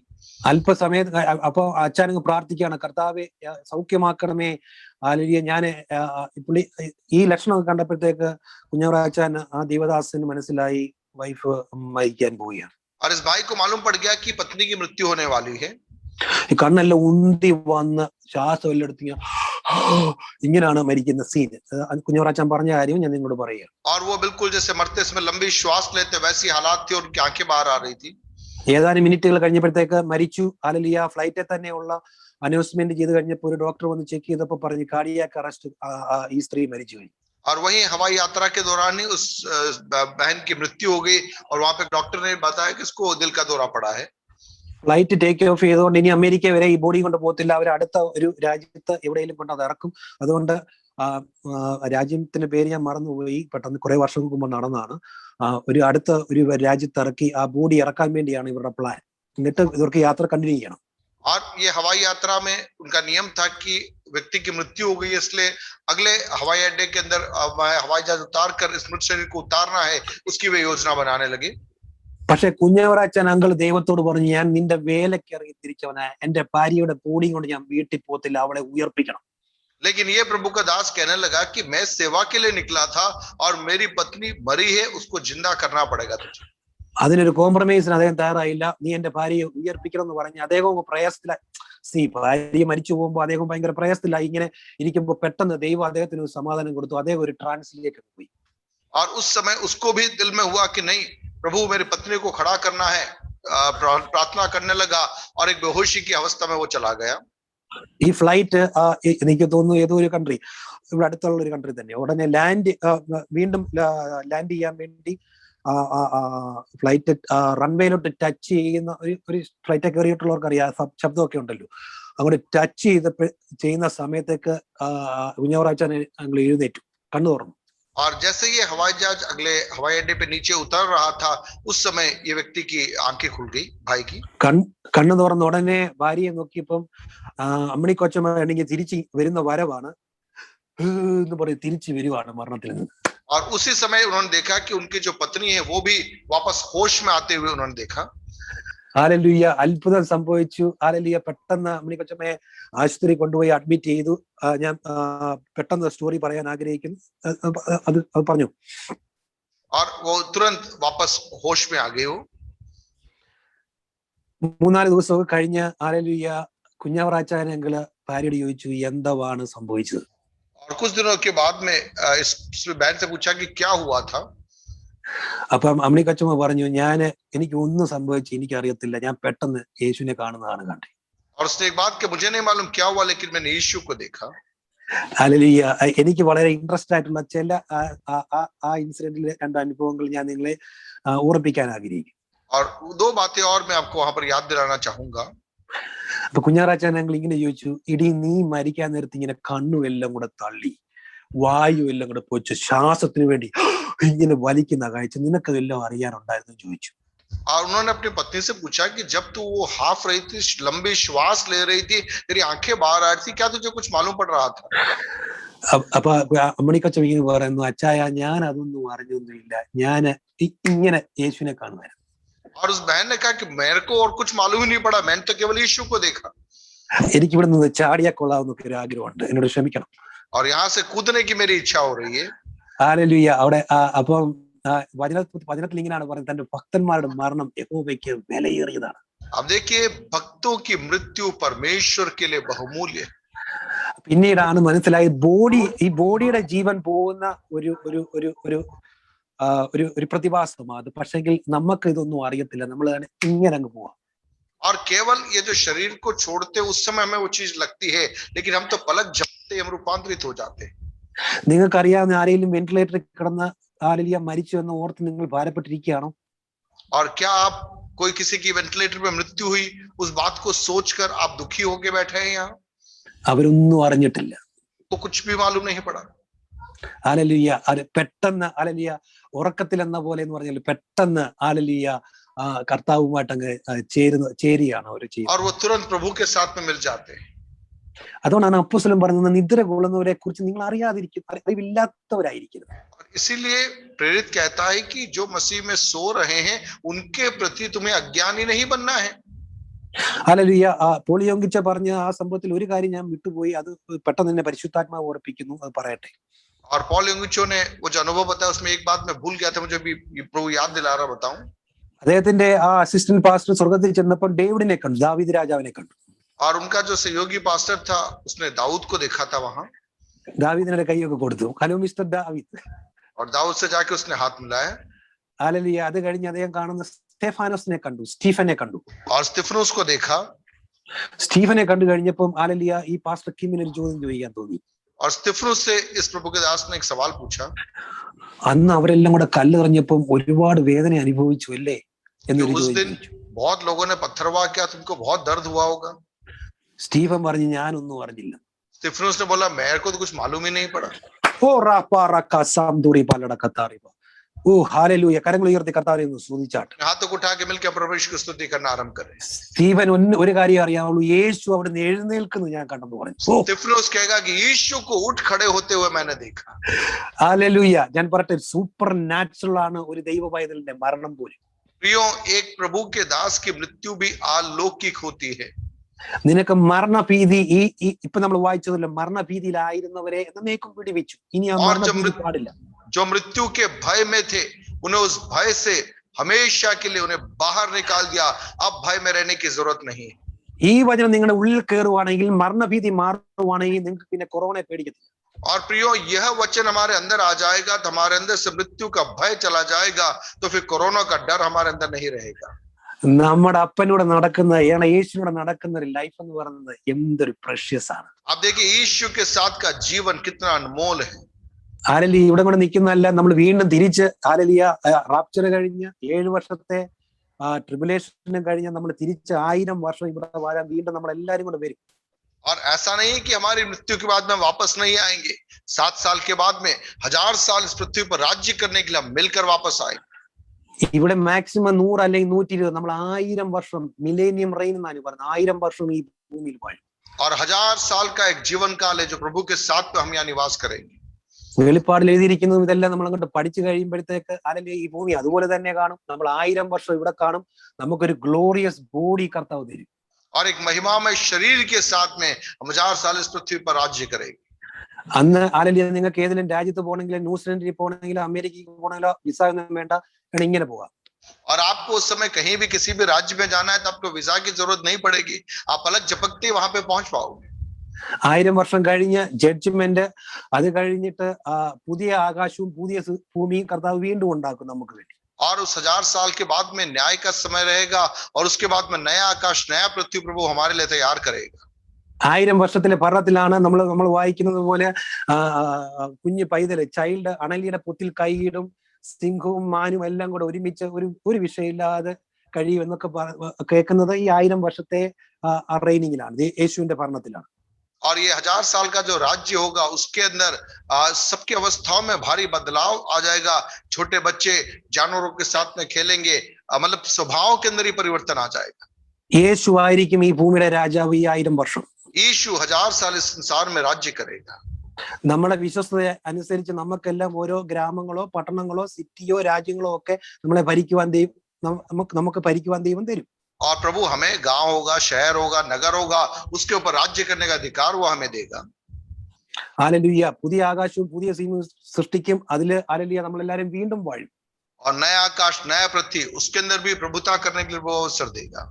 അല്പസമയം അപ്പൊ അച്ഛനങ്ങ് പ്രാർത്ഥിക്കുകയാണ്, കർത്താവെ സൗഖ്യമാക്കണമേ. ഹല്ലേലൂയ. ഞാൻ ഈ ലക്ഷണം കണ്ടപ്പോഴത്തേക്ക് കുഞ്ഞവറാച്ചാൻ ആ ദൈവദാസന് മനസ്സിലായി വൈഫ് മരിക്കാൻ പോവുകയാണ്. और इस भाई को मालूम पड़ गया कि पत्नी की मृत्यु होने वाली है. ഈ കണ്ണെല്ലാം ഉന്തി വന്ന് ശ്വാസം എല്ലാം എടുത്ത് ഇങ്ങനെയാണ് മരിക്കുന്ന സീൻ. കുഞ്ഞവറാച്ചാൻ പറഞ്ഞ കാര്യം ഞാൻ നിങ്ങളോട് പറയുക. और वो बिल्कुल जैसे मरते समय लंबी श्वास लेते वैसी हालात थी और उनकी आंखें बाहर आ रही थी. ഏതാനും മിനിറ്റുകൾ കഴിഞ്ഞപ്പോഴത്തേക്ക് മരിച്ചു. ഹല്ലേലൂയ. ഫ്ലൈറ്റിൽ തന്നെയുള്ള അനൗൺസ്മെന്റ് ചെയ്ത് കഴിഞ്ഞപ്പോൾ ഒരു ഡോക്ടർ വന്ന് ചെക്ക് ചെയ്തപ്പോൾ പറഞ്ഞു കാർഡിയാക് അറസ്റ്റ്, ഈ സ്ത്രീ മരിച്ചു കഴിഞ്ഞു. और वहीं हवाई यात्रा के दौरान ही उस बहन की मृत्यु हो गई और वहां पे डॉक्टर ने बताया कि इसको दिल का दौरा पड़ा है. ഫ്ലൈറ്റ് ടേക്ക് ഓഫ് ചെയ്തുകൊണ്ട് ഇനി അമേരിക്ക വരെ ഈ ബോഡി കൊണ്ട് പോകത്തില്ല. അവർ അടുത്ത ഒരു രാജ്യത്ത് എവിടെയെങ്കിലും കൊണ്ട് അത് ഇറക്കും. അതുകൊണ്ട് രാജ്യത്തിന്റെ പേര് ഞാൻ മറന്നുപോയി, പെട്ടെന്ന് കുറെ വർഷങ്ങൾക്ക് മുമ്പ് നടന്നതാണ്. ഒരു അടുത്ത ഒരു രാജ്യത്ത് ഇറക്കി ആ ബോഡി ഇറക്കാൻ വേണ്ടിയാണ് ഇവരുടെ പ്ലാൻ. എന്നിട്ട് ഇവർക്ക് യാത്ര കണ്ടിന്യൂ ചെയ്യണം. और ये हवाई यात्रा में उनका नियम था कि व्यक्ति की मृत्यु हो गई, इसलिए अगले हवाई अड्डे के अंदर हवाई जहाज उतार कर इस मृत शरीर को उतारना है, उसकी वे योजना बनाने लगे. പക്ഷെ കുഞ്ഞവറാച്ചൻ അങ്കിൾ ദൈവത്തോട് പറഞ്ഞു, ഞാൻ നിന്റെ വേലയ്ക്ക് ഇറങ്ങി തിരിച്ചവനാ, എന്റെ ഭാര്യയുടെ ബോഡി കൊണ്ട് ഞാൻ വീട്ടിൽ പോകത്തില്ല, അവളെ ഉയർപ്പിക്കണം. लेकिन ये प्रभु का दास कहने लगा कि मैं सेवा के लिए निकला था और मेरी पत्नी मरी है, उसको जिंदा करना पड़ेगा तुझे. അതിനൊരു കോംപ്രമൈസിന് അദ്ദേഹം തയ്യാറായില്ല. നീ എന്റെ ഭാര്യയെ ഉയർപ്പിക്കണം എന്ന് പറഞ്ഞ് അദ്ദേഹം പ്രയാസത്തിലായി. ഭാര്യ മരിച്ചു പോകുമ്പോൾ അദ്ദേഹം ഭയങ്കര പ്രയാസത്തിലായി. ഇങ്ങനെ ഇരിക്കുമ്പോൾ പെട്ടെന്ന് ദൈവം അദ്ദേഹത്തിന് ഒരു സമാധാനം കൊടുത്തു. അദ്ദേഹം ഒരു ട്രാൻസിലേക്ക് പോയി. और उस समय उसको भी दिल में हुआ कि नहीं, प्रभु मेरी पत्नी को खड़ा करना है. प्रार्थना करने लगा और एक बेहोशी की अवस्था में वो चला गया. ഈ ഫ്ലൈറ്റ് എനിക്ക് തോന്നുന്നു ഏതോ ഒരു കൺട്രി, ഇവിടെ അടുത്തുള്ള ഒരു കൺട്രി തന്നെ. ഉടനെ വീണ്ടും ലാൻഡ് ചെയ്യാൻ വേണ്ടി ഫ്ലൈറ്റ് റൺവേയിലോട്ട് ടച്ച് ചെയ്യുന്ന ഒരു ഫ്ലൈറ്റ് കയറിയിട്ടുള്ളവർക്ക് അറിയാം, ശബ്ദമൊക്കെ ഉണ്ടല്ലോ. അങ്ങോട്ട് ടച്ച് ചെയ്യുന്ന സമയത്തേക്ക് കുഞ്ഞവറാച്ചാൻ ഞങ്ങൾ എഴുന്നേറ്റു, കണ്ണു തുറന്നു. और जैसे ये हवाई जहाज अगले हवाई अड्डे पे नीचे उतर रहा था, उस समय ये व्यक्ति की आंखें खुल गई, भाई की. കണ്ണു തുറന്ന ഉടനെ ഭാര്യയെ നോക്കിയപ്പം അമ്മിണി കൊച്ചമ്മ ആണെങ്കിൽ തിരിച്ച് വരുന്ന വരവാണ് എന്ന് പറയും, തിരിച്ചു വരുവാണ് മരണത്തിൽ നിന്ന്. और उसी समय उन्होंने देखा कि उनकी जो पत्नी है वो भी वापस होश में आते हुए उन्होंने देखा. ഹല്ലേലൂയ. അത്ഭുതം സംഭവിച്ചു. ഹല്ലേലൂയ. പെട്ടെന്ന് അമ്മിണി കൊച്ചമ്മയെ ആശുപത്രി കൊണ്ടുപോയി അഡ്മിറ്റ് ചെയ്തു. ഞാൻ പെട്ടെന്ന് സ്റ്റോറി പറയാൻ ആഗ്രഹിക്കുന്നു, അത് പറഞ്ഞു. और वो तुरंत वापस होश में आ गए. 3-4 ദിവസമൊക്കെ കഴിഞ്ഞ് ഹല്ലേലൂയ കുഞ്ഞവറാച്ചാനെങ്കില് ഭാര്യയോട് ചോദിച്ചു, എന്താണ് സംഭവിച്ചത്? और कुछ दिनों के बाद में इस बहन से पूछा कि क्या हुआ था. അപ്പം അമ്മിണി കൊച്ചമ്മ പറഞ്ഞു, എനിക്ക് ഒന്നും സംഭവിച്ചു, എനിക്ക് അറിയത്തില്ല, ഞാൻ പെട്ടെന്ന് യേശുവിനെ കാണുന്നതാണ് കണ്ടത്. और उसने एक बात कि मुझे नहीं मालूम क्या हुआ, लेकिन मैंने यीशु को देखा. ഹല്ലേലൂയ. എനിക്ക് വളരെ ഇൻട്രസ്റ്റ് ആയിട്ടുള്ള ചില ആ ഇൻസിഡന്റിലെ 2 അനുഭവങ്ങൾ ഞാൻ നിങ്ങളെ ഓർമ്മിപ്പിക്കാൻ ആഗ്രഹിക്കും. और 2 बातें और मैं आपको वहां पर याद दिलाना चाहूंगा. അപ്പൊ കുഞ്ഞാറാച്ചാൻ ഞങ്ങൾ ഇങ്ങനെ ചോദിച്ചു, ഇടി നീ മരിക്കാൻ നേരത്ത് ഇങ്ങനെ കണ്ണുമെല്ലാം കൂടെ തള്ളി വായു എല്ലാം കൂടെ പൊച്ച് ശ്വാസത്തിന് വേണ്ടി ഇങ്ങനെ വലിക്കുന്ന കാഴ്ച നിനക്കതെല്ലാം അറിയാനുണ്ടായിരുന്നു ചോദിച്ചു. और उन्होंने अपनी पत्नी से पूछा कि जब तू वो हाफ रही थी, लंबी श्वास ले रही थी, तेरी आंखें बाहर आ रही थी, क्या तुझे कुछ मालूम पड़ रहा था? അപ്പൊ അമ്മണിക്കച്ചൻ ഇങ്ങനെ പറയുന്നു, അച്ചായ ഞാൻ അതൊന്നും അറിഞ്ഞൊന്നുമില്ല, ഞാൻ ഇങ്ങനെ യേശുവിനെ കാണുമായിരുന്നു. और उस बहन ने कहा कि मेरे को और कुछ मालूम ही नहीं पड़ा, मैंने तो केवल यीशु को देखा. എനിക്ക് ഇവിടെ നിന്ന് ചാടിയാ കൊള്ളാവുന്നൊക്കെ ഒരു ആഗ്രഹമുണ്ട്, എന്നോട് ക്ഷമിക്കണം. और यहाँ से कूदने की मेरी इच्छा हो रही है. ഹല്ലേലൂയ. അവിടെ അപ്പം വചനത്തിൽ ഇങ്ങനെയാണ് പറയുന്നത്, തന്റെ ഭക്തന്മാരുടെ മരണം യഹോവയ്ക്ക് വിലയേറിയതാണ്. अब देखिए, भक्तों की मृत्यु परमेश्वर के लिए बहुमूल्य है. പിന്നീടാണ് മനസ്സിലായി ഈ ബോഡിയുടെ ജീവൻ പോകുന്ന ഒരു പ്രതിഭാസമാണ് അത്. പക്ഷെങ്കിൽ നമുക്ക് ഇതൊന്നും അറിയത്തില്ല, നമ്മൾ ഇങ്ങനെ അങ്ങ് പോവാം. और केवल ये जो शरीर को छोड़ते उस समय हमें वो चीज लगती है, लेकिन हम तो पलक झपकते से हम रूपांतरित हो जाते हैं। നിങ്ങൾക്കറിയാവുന്ന ആരെങ്കിലും വെന്റിലേറ്ററിൽ കിടന്ന് ഹല്ലേലൂയ മരിച്ചു എന്ന് ഓർത്ത് നിങ്ങൾ ഭാരപ്പെട്ടിരിക്കുകയാണോ? और क्या आप कोई किसी की वेंटिलेटर पे मृत्यु हुई उस बात को सोचकर आप दुखी होके बैठे हैं यहाँ? അവരൊന്നും അറിഞ്ഞിട്ടില്ല. तो कुछ भी मालूम नहीं पड़ा। ഹല്ലേലൂയ. അത് പെട്ടെന്ന് ഹല്ലേലൂയ ഉറക്കത്തിൽ എന്ന പോലെ എന്ന് പറഞ്ഞാൽ പെട്ടെന്ന് ഹല്ലേലൂയ കർത്താവുമായിട്ട് അങ്ങ് ചേരുകയാണ് അവർ ചെയ്യുന്നത്. और वो तुरंत प्रभु के साथ में मिल जाते हैं। അതുകൊണ്ടാണ് അപ്പോസ്തലൻ പറയുന്നത് നിദ്ര കൊള്ളുന്നവരെ കുറിച്ച് നിങ്ങൾ അറിവില്ലാത്തവരായിരിക്കരുത്. इसीलिए प्रेरित कहता है कि जो मसीह में सो रहे हैं उनके प्रति तुम्हें अज्ञानी नहीं बनना है। ഹല്ലേലൂയ. പോളിയോങ്കിച്ച പറഞ്ഞ ആ സംഭവത്തിൽ ഒരു കാര്യം ഞാൻ വിട്ടുപോയി, അത് പെട്ടെന്ന് തന്നെ പരിശുദ്ധാത്മാവ് ഓർപ്പിക്കുന്നു, അത് പറയട്ടെ. और पॉल योंगिचो ने वो जो अनुभव बताया उसमें एक बात मैं भूल गया था, मुझे भी प्रभु याद दिला रहा, बताऊं। അദ്ദേഹത്തിന്റെ ആ അസിസ്റ്റന്റ് പാസ്റ്റർ സ്വർഗത്തിൽ ചെന്നപ്പോൾ ഡേവിഡിനെ കണ്ടു, ദാവീദ് രാജാവിനെ കണ്ടു. और उनका जो सहयोगी पास्टर था उसने दाऊद को देखा था वहां, ദാവീദിനെ കൈയൊക്കെ കൊടുത്തു, ഹലോ മിസ്റ്റർ ദാവീദ്. और दाऊद से जाके उसने हाथ मिलाया. ഹല്ലേലൂയ. അത് കഴിഞ്ഞ് അദ്ദേഹം കാണുന്ന സ്റ്റീഫനെ കണ്ടു. और स्तिफनुस को देखा. സ്റ്റീഫനെ കണ്ടു കഴിഞ്ഞപ്പം ഹല്ലേലൂയ ഈ പാസ്റ്റർ കിമ്മിന് ഒരു ചോദ്യം ചോദിക്കാൻ തോന്നി. और स्तिफनुस से इस प्रभु के दास ने एक सवाल पूछा. അന്ന് അവരെല്ലാം കൂടെ കല്ല് എറിഞ്ഞപ്പം ഒരുപാട് വേദന അനുഭവിച്ചു അല്ലേ എന്നൊരു ചോദ്യം. बहुत लोगों ने पत्थरवाह किया, तुमको बहुत दर्द हुआ होगा. സ്റ്റീഫൻ പറഞ്ഞു ഞാനൊന്നും അറിഞ്ഞില്ല. स्तिफनुस ने बोला मेरे को तो कुछ मालूम ही नहीं पड़ा. ഓ റാപ്പാ സാംദൂരി പാലട കത്താറിപ്പ. ഓ ഹല്ലേലൂയ. കരങ്ങൾ ഉയർത്തി കർത്താവിനെ ഒന്ന് സ്തുതിച്ചാട്ടെ. हाथों को उठा के मिलकर परमेश्वर की स्तुति करना आरंभ करें. സ്റ്റീഫൻ ഒരു കാര്യം അറിയാവുള്ളൂ, യേശു അവിടുന്ന് എഴുന്നേൽക്കുന്നു ഞാൻ കണ്ടെന്ന് പറഞ്ഞു. स्तिफनुस कहेगा कि यीशु को उठ खड़े होते हुए मैंने देखा. ഹല്ലേലൂയ. ഞാൻ പറയട്ടെ, സൂപ്പർ നാച്ചുറൽ ആണ് ഒരു ദൈവ പൈതലിന്റെ മരണം പോലും. प्रियो, एक प्रभु के दास की मृत्यु भी अलौकिक होती है. നിനക്ക് മരണഭീതി ഇപ്പൊ നമ്മൾ വായിച്ചതല്ലോ, മരണഭീതിയിലായിരുന്നവരെ എന്നേക്കും പിടിവെച്ചു. ഇനി ആ മരണഭീതി പാടില്ല. जो मृत्यु के भय में थे उन्हें उस भय से हमेशा के लिए उन्हें बाहर निकाल दिया. अब भय में रहने की जरूरत नहीं. ഈ വചനം നിങ്ങളുടെ ഉള്ളിൽ കയറുവാണെങ്കിൽ, മരണഭീതി മാറുവാണെങ്കിൽ നിങ്ങൾക്ക് പിന്നെ കൊറോണയെ പേടിക്കത്തില്ല. और प्रियो, यह वचन हमारे अंदर आ जाएगा तो हमारे अंदर से मृत्यु का भय चला जाएगा, तो फिर कोरोना का डर हमारे अंदर नहीं रहेगा. നമ്മുടെ അപ്പനൂടെ നടക്കുന്ന യേശുവിനോട് നടക്കുന്ന ഒരു ലൈഫ് എന്ന് പറയുന്നത് എന്തൊരു പ്രഷ്യസ് ആണ്. आप देखिए यीशु के साथ का जीवन कितना अनमोल है. ഹല്ലേലൂയ. ഇവിടെ കൂടെ നിൽക്കുന്നതല്ല, നമ്മൾ വീണ്ടും തിരിച്ച് ഹല്ലേലൂയ റാപ്ചർ കഴിഞ്ഞ് 7 വർഷത്തെ ട്രിബുലേഷനും കഴിഞ്ഞ് നമ്മൾ തിരിച്ച് 1000 വർഷം ഇവിടെ വാഴാൻ വീണ്ടും നമ്മൾ എല്ലാരും കൂടെ വരും. और ऐसा नहीं कि हमारी मृत्यु के बाद में वापस नहीं आएंगे. 7 साल के बाद में 1000 साल इस पृथ्वी पर राज्य करने के लिए हम मिलकर वापस आएंगे. ഇവിടെ മാക്സിമം 100 അല്ലെങ്കിൽ 120, നമ്മൾ 1000 വർഷം മിലേനിയം റെയിൻ എന്നാണ് പറയുന്നത്. 1000 വർഷം ഈ ഭൂമിയിൽ വാഴും. और 1000 साल का एक जीवन काल है जो प्रभु के साथ में हम यहाँ निवास करेंगे. വെളിപ്പാടിൽ എഴുതിയിരിക്കുന്നതും ഇതെല്ലാം നമ്മൾ അങ്ങോട്ട് പഠിച്ചു കഴിയുമ്പോഴത്തേക്ക് അല്ലെങ്കിൽ ഈ ഭൂമി അതുപോലെ തന്നെ കാണും. നമ്മൾ 1000 വർഷം ഇവിടെ കാണും. നമുക്കൊരു ഗ്ലോറിയസ് ബോഡി കർത്താവ് തരും. और एक महिमामय शरीर के साथ में हम 1000 साल इस पृथ्वी पर राज्य करेंगे. അന്ന് അല്ലെങ്കിൽ നിങ്ങൾക്ക് ഏതെങ്കിലും രാജ്യത്ത് പോകണമെങ്കിൽ, ന്യൂസിലൻഡിൽ പോകണമെങ്കിൽ, അമേരിക്കയിൽ പോകണമെങ്കിലോ വിസ ഒന്നും വേണ്ട, ഇങ്ങനെ പോകാം. और आपको उस समय कहीं भी किसी भी राज्य में जाना है तो आपको वीजा की जरूरत नहीं पड़ेगी. आप पलक झपकते वहां पे पहुंच पाओगे. 1000 വർഷം കഴിഞ്ഞ് ജഡ്ജ്മെന്റ്, അത് കഴിഞ്ഞിട്ട് പുതിയ ആകാശവും പുതിയ ഭൂമിയും കർത്താവ് വീണ്ടും ഉണ്ടാക്കും നമുക്ക് വേണ്ടി. और उस 1000 साल के बाद में न्याय का समय रहेगा और उसके बाद में नया आकाश नया पृथ्वी प्रभु हमारे लिए तैयार करेगा. 1000 വർഷത്തിലെ ഭരണത്തിലാണ് നമ്മൾ വായിക്കുന്നത് പോലെ കുഞ്ഞു പൈതല് ചൈൽഡ് അണലിയുടെ പൊത്തിൽ കൈയിടും, സിംഹവും മാനും എല്ലാം കൂടെ ഒരുമിച്ച് ഒരു വിഷയമില്ലാതെ കഴിയും എന്നൊക്കെ കേൾക്കുന്നത് ഈ 1000 വർഷത്തെ റെയിനിങ്ങിലാണ്, യേശുവിന്റെ ഭരണത്തിലാണ്. और ये 1000 साल का जो राज्य होगा उसके अंदर सबकी अवस्थाओं में भारी बदलाव आ जाएगा. छोटे बच्चे जानवरों के साथ में खेलेंगे, मतलब स्वभाव के अंदर ही परिवर्तन आ जाएगा. യേശു ആയിരിക്കും ഈ ഭൂമിയുടെ രാജാവ് ഈ 1000 വർഷം. यीशु 1000 साल इस संसार में राज्य करेगा. നമ്മുടെ വിശ്വസ്തത അനുസരിച്ച് നമുക്കെല്ലാം ഓരോ ഗ്രാമങ്ങളോ പട്ടണങ്ങളോ സിറ്റിയോ രാജ്യങ്ങളോ ഒക്കെ നമ്മളെ ഭരിക്കുവാൻ നമുക്ക് ഭരിക്കുവാൻ ദൈവം തരും. और प्रभु हमें गांव होगा, शहर होगा, नगर होगा, उसके ऊपर राज्य करने का अधिकार वो हमें देगा. ഹല്ലേലൂയ. പുതിയ ആകാശവും പുതിയ സൃഷ്ടിക്കും. അതില് ഹല്ലേലൂയ നമ്മളെല്ലാരും വീണ്ടും വാഴും. और नया आकाश नया पृथ्वी उसके अंदर भी प्रभुता करने के लिए वो अवसर देगा.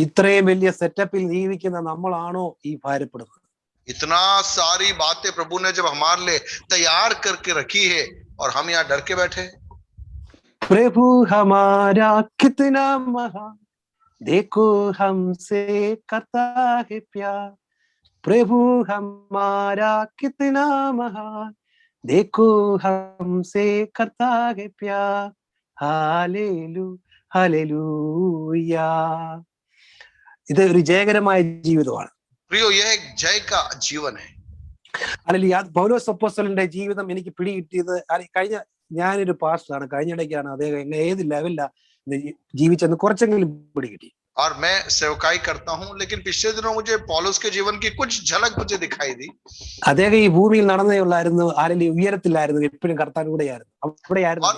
ഇത്രയും വലിയ സെറ്റപ്പിൽ ജീവിക്കുന്ന നമ്മളാണോ ഈ ഭാരപ്പെടുന്നത്? इतना सारी बातें प्रभु ने जब हमारे लिए तैयार करके रखी है और हम यहाँ डर के बैठे. प्रभु हमारा कितना महान, देखो हमसे करता है प्यार, प्रभु हमारा कितना महान, देखो हमसे करता है प्यार, हालेलू हालेलൂയ. ഇത് ഒരു ജയകരമായ ജീവിതമാണ്. प्रियो, यह एक जय का जीवन है. അല്ലെങ്കിൽ പൗലോസ് അപ്പോസ്തലന്റെ ജീവിതം എനിക്ക് പിടികിട്ടിയത് കഴിഞ്ഞ, ഞാനൊരു പാസ്റ്ററാണ്, കഴിഞ്ഞിടയ്ക്കാണ് അദ്ദേഹം എങ്ങനെ ഏത് ലെവലിലാണ് ജീവിച്ചെന്ന് കുറച്ചെങ്കിലും പിടികിട്ടി. और मैं सेवकाई करता हूं, लेकिन पिछले दिनों मुझे पौलुस के जीवन की कुछ झलक मुझे दिखाई दी. അദ്ദേഹം ഈ ഭൂമിയിൽ നടന്നേ ഉള്ളായിരുന്നു, അല്ലെങ്കിൽ ഉയരത്തിലായിരുന്നു, എപ്പോഴും കർത്താവിലൂടെയായിരുന്നു, അവിടെയായിരുന്നു.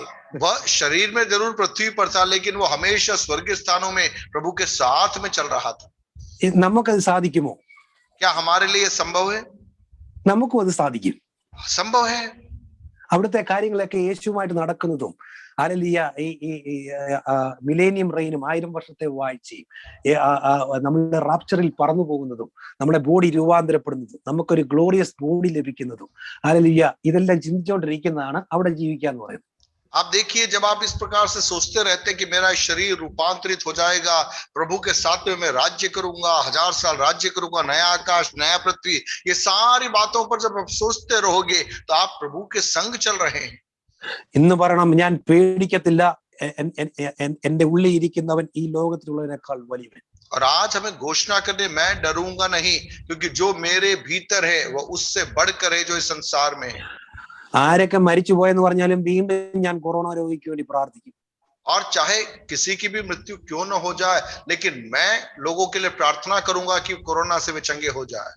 वह शरीर में जरूर पृथ्वी पर था, लेकिन वो हमेशा स्वर्गीय स्थानों में प्रभु के साथ में चल रहा था. നമുക്കത് സാധിക്കുമോ? क्या हमारे लिए संभव है? നമുക്കും അത് സാധിക്കും. संभव है. അവിടുത്തെ കാര്യങ്ങളൊക്കെ യേശുവുമായിട്ട് നടക്കുന്നതും, ഹല്ലേലൂയ, ഈ മിലേനിയം റെയിനും 1000 വർഷത്തെ വാഴ്ചയും, നമ്മളുടെ റാപ്ചറിൽ പറന്നു പോകുന്നതും, നമ്മുടെ ബോഡി രൂപാന്തരപ്പെടുന്നതും, നമുക്കൊരു ഗ്ലോറിയസ് ബോഡി ലഭിക്കുന്നതും, ഹല്ലേലൂയ, ഇതെല്ലാം ചിന്തിച്ചുകൊണ്ടിരിക്കുന്നതാണ് അവിടെ ജീവിക്കുക എന്ന് പറയുന്നത്. आप देखिए, जब आप इस प्रकार से सोचते रहते हैं कि मेरा शरीर रूपांतरित हो जाएगा, प्रभु के साथ में मैं राज्य करूंगा, 1000 साल राज्य करूंगा, नया आकाश नया पृथ्वी, ये सारी बातों पर जब आप सोचते रहोगे तो आप प्रभु के संग चल रहे हैं. ഇന്ന് പറയണം, ഞാൻ പേടിക്കത്തില്ല, എന്റെ ഉള്ളിൽ ഇരിക്കുന്നവൻ ഈ ലോകത്തിലുള്ളതിനേക്കാൾ വലിയവൻ. और आज हमें घोषणा करने, मैं डरूंगा नहीं, क्योंकि जो मेरे भीतर है वह उससे बढ़कर है जो इस संसार में है. ആരൊക്കെ മരിച്ചു പോയെന്ന് പറഞ്ഞാലും വീണ്ടും ഞാൻ കൊറോണ രോഗിക്ക് വേണ്ടി പ്രാർത്ഥിക്കും. और चाहे किसी की भी मृत्यु क्यों न हो जाए, लेकिन मैं लोगों के लिए प्रार्थना करूंगा कि कोरोना से वे चंगे हो जाए.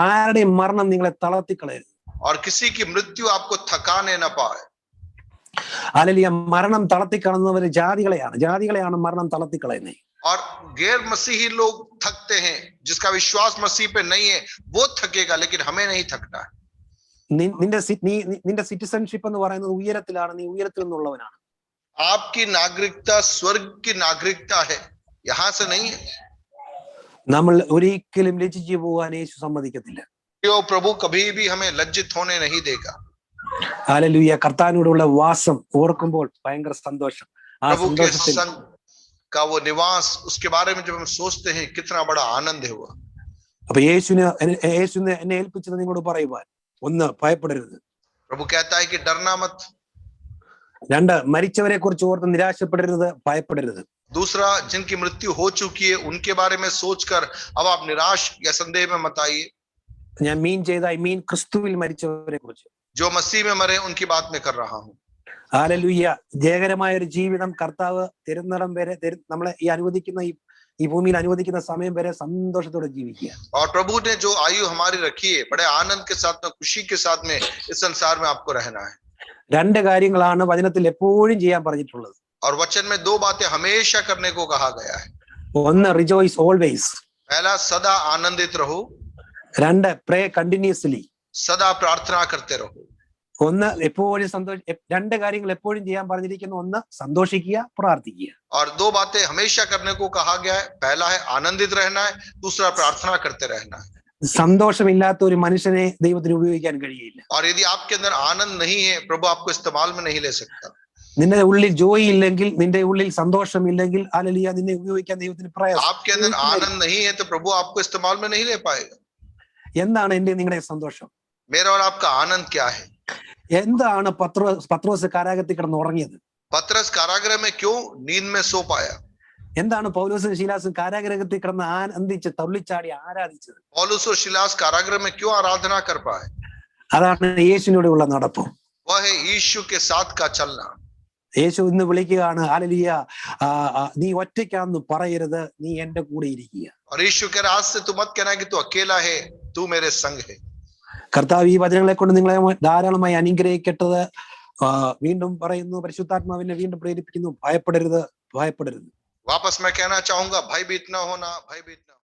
ആരുടെയും മരണം നിങ്ങളെ തളർത്തിക്കളയരുത്. और किसी की मृत्यु आपको थकाने न पाए. ഹല്ലേലൂയ. മരണം തളർത്തിക്കളയുന്നവര് ജാതികളെയാണ് മരണം തളർത്തിക്കളയുന്നത്. और गैर मसीही लोग थकते हैं, जिसका विश्वास मसीह पे नहीं है वो थकेगा, लेकिन हमें नहीं थकना है. നിന്റെ സിറ്റിസൺഷിപ്പ് എന്ന് പറയുന്നത് ഉയരത്തിലാണ്, നീ ഉയരത്തിൽ നിന്നുള്ളവനാണ്. आपकी नागरिकता स्वर्ग की नागरिकता है, यहां से नहीं है. നമ്മൾ ഒരിക്കലും ലജ്ജിച്ചു പോകാൻ യേശു സമ്മതിക്കത്തില്ല. प्रभु कभी भी हमें लज्जित होने नहीं देगा. ഹല്ലേലൂയ. കർത്താവിനോടുള്ള വാസം ഓർക്കുമ്പോൾ ഭയങ്കര സന്തോഷം. ആ प्रभु के സന്തോഷത്തിൽ संग का वो निवास, उसके बारे में जब हम सोचते हैं कितना बड़ा आनंद है वो. അപ്പൊ യേശുവിനെ എന്നെ ഏൽപ്പിച്ചത് നിങ്ങളോട് പറയുവാൻ, ഒന്ന്, ഭയപ്പെടരുത്. प्रभु कहता है कि डरना मत. 2, മരിച്ചവരെ കുറിച്ച് ഓർത്ത് നിരാശപ്പെടരുത്, ഭയപ്പെടരുത്. दूसरा, जिनकी मृत्यु हो चुकी है उनके बारे में सोचकर अब आप निराश या संदेह में मत आइए. ഞാൻ മീൻ ക്രിസ്തുവിൽ മരിച്ചവരെ കുറിച്ച്, जो मसीह में मरे उनकी बात में कर रहा हूं. ഹല്ലേലൂയ. ജയകരമായ ഒരു ജീവിതം കർത്താവ് തരുന്നിടം വരെ, നമ്മളെ ഈ ഭൂമിയിൽ അനുവദിക്കുന്ന സമയം വരെ സന്തോഷത്തോടെ ജീവിക്കുക. और प्रभु ने जो आयु हमारी रखी है, बड़े आनंद के साथ में, खुशी के साथ में इस संसार में आपको रहना है. 2 കാര്യങ്ങളാണ് വചനത്തിൽ എപ്പോഴും ചെയ്യാൻ പറഞ്ഞിട്ടുള്ളത്. और वचन में 2 बातें हमेशा करने को कहा गया है. 1, റിജോയ്സ് ഓൾവേസ്. पहला, सदा आनंदित रहो. 2, പ്രേ കണ്ടിന്യൂസ്ലി. सदा प्रार्थना करते रहो. 1, എപ്പോഴും 2 കാര്യങ്ങൾ എപ്പോഴും ചെയ്യാൻ പറഞ്ഞിരിക്കുന്നു. 1, സന്തോഷിക്കുക, പ്രാർത്ഥിക്കുക. और 2 बातें हमेशा करने को कहा गया है. पहला है आनंदित रहना है, दूसरा प्रार्थना करते रहना है. സന്തോഷമില്ലാത്ത ഒരു മനുഷ്യനെ ദൈവത്തിന് ഉപയോഗിക്കാൻ കഴിയില്ല. और यदि आपके अंदर आनंद नहीं है, प्रभु आपको इस्तेमाल में नहीं ले सकता. നിന്റെ ഉള്ളിൽ ജോയ് ഇല്ലെങ്കിൽ, നിന്റെ ഉള്ളിൽ സന്തോഷമില്ലെങ്കിൽ, ഹല്ലേലൂയ, നിന്നെ ഉപയോഗിക്കാൻ ദൈവത്തിന് പ്രയാസം. आपके अंदर आनंद नहीं है तो प्रभु आपको इस्तेमाल में नहीं ले पाएगा. എന്താണ് നിങ്ങളുടെ സന്തോഷം? मेरा और आपका आनंद क्या है? എന്താണ് പത്രോസ് കാരാഗൃഹത്തിൽ കിടന്ന് ഉറങ്ങിയത്? पतरस कारागृह में क्यों नींद में सो पाया? എന്താണ് പൗലോസും ശീലാസും കാരാഗൃഹത്തിൽ കിടന്ന് ആനന്ദിച്ച് തള്ളിച്ചാടി ആരാധിച്ചത്? पौलुस और शिलास कारागृह में क्यों आराधना कर पाए? അതാണ് യേശുവിനോടുള്ള നടപ്പ്. वह है यीशु के साथ का चलना. യേശു ഇന്ന് വിളിക്കുകയാണ്, ഹല്ലേലൂയ, നീ ഒറ്റയ്ക്കാന്ന് പറയരുത്, നീ എന്റെ കൂടെ ഇരിക്കുക. और यीशु कह रहा, आज से तू मत कहना कि तू अकेला है, तू मेरे संग है. കർത്താവ് ഈ വചനങ്ങളെ കൊണ്ട് നിങ്ങളെ ധാരാളമായി അനുഗ്രഹിക്കട്ടത്. വീണ്ടും പറയുന്നു, പരിശുദ്ധാത്മാവിനെ വീണ്ടും പ്രേരിപ്പിക്കുന്നു, ഭയപ്പെടരുത്. वापस मैं कहना चाहूंगा, भयभीत न होना, भयभीत न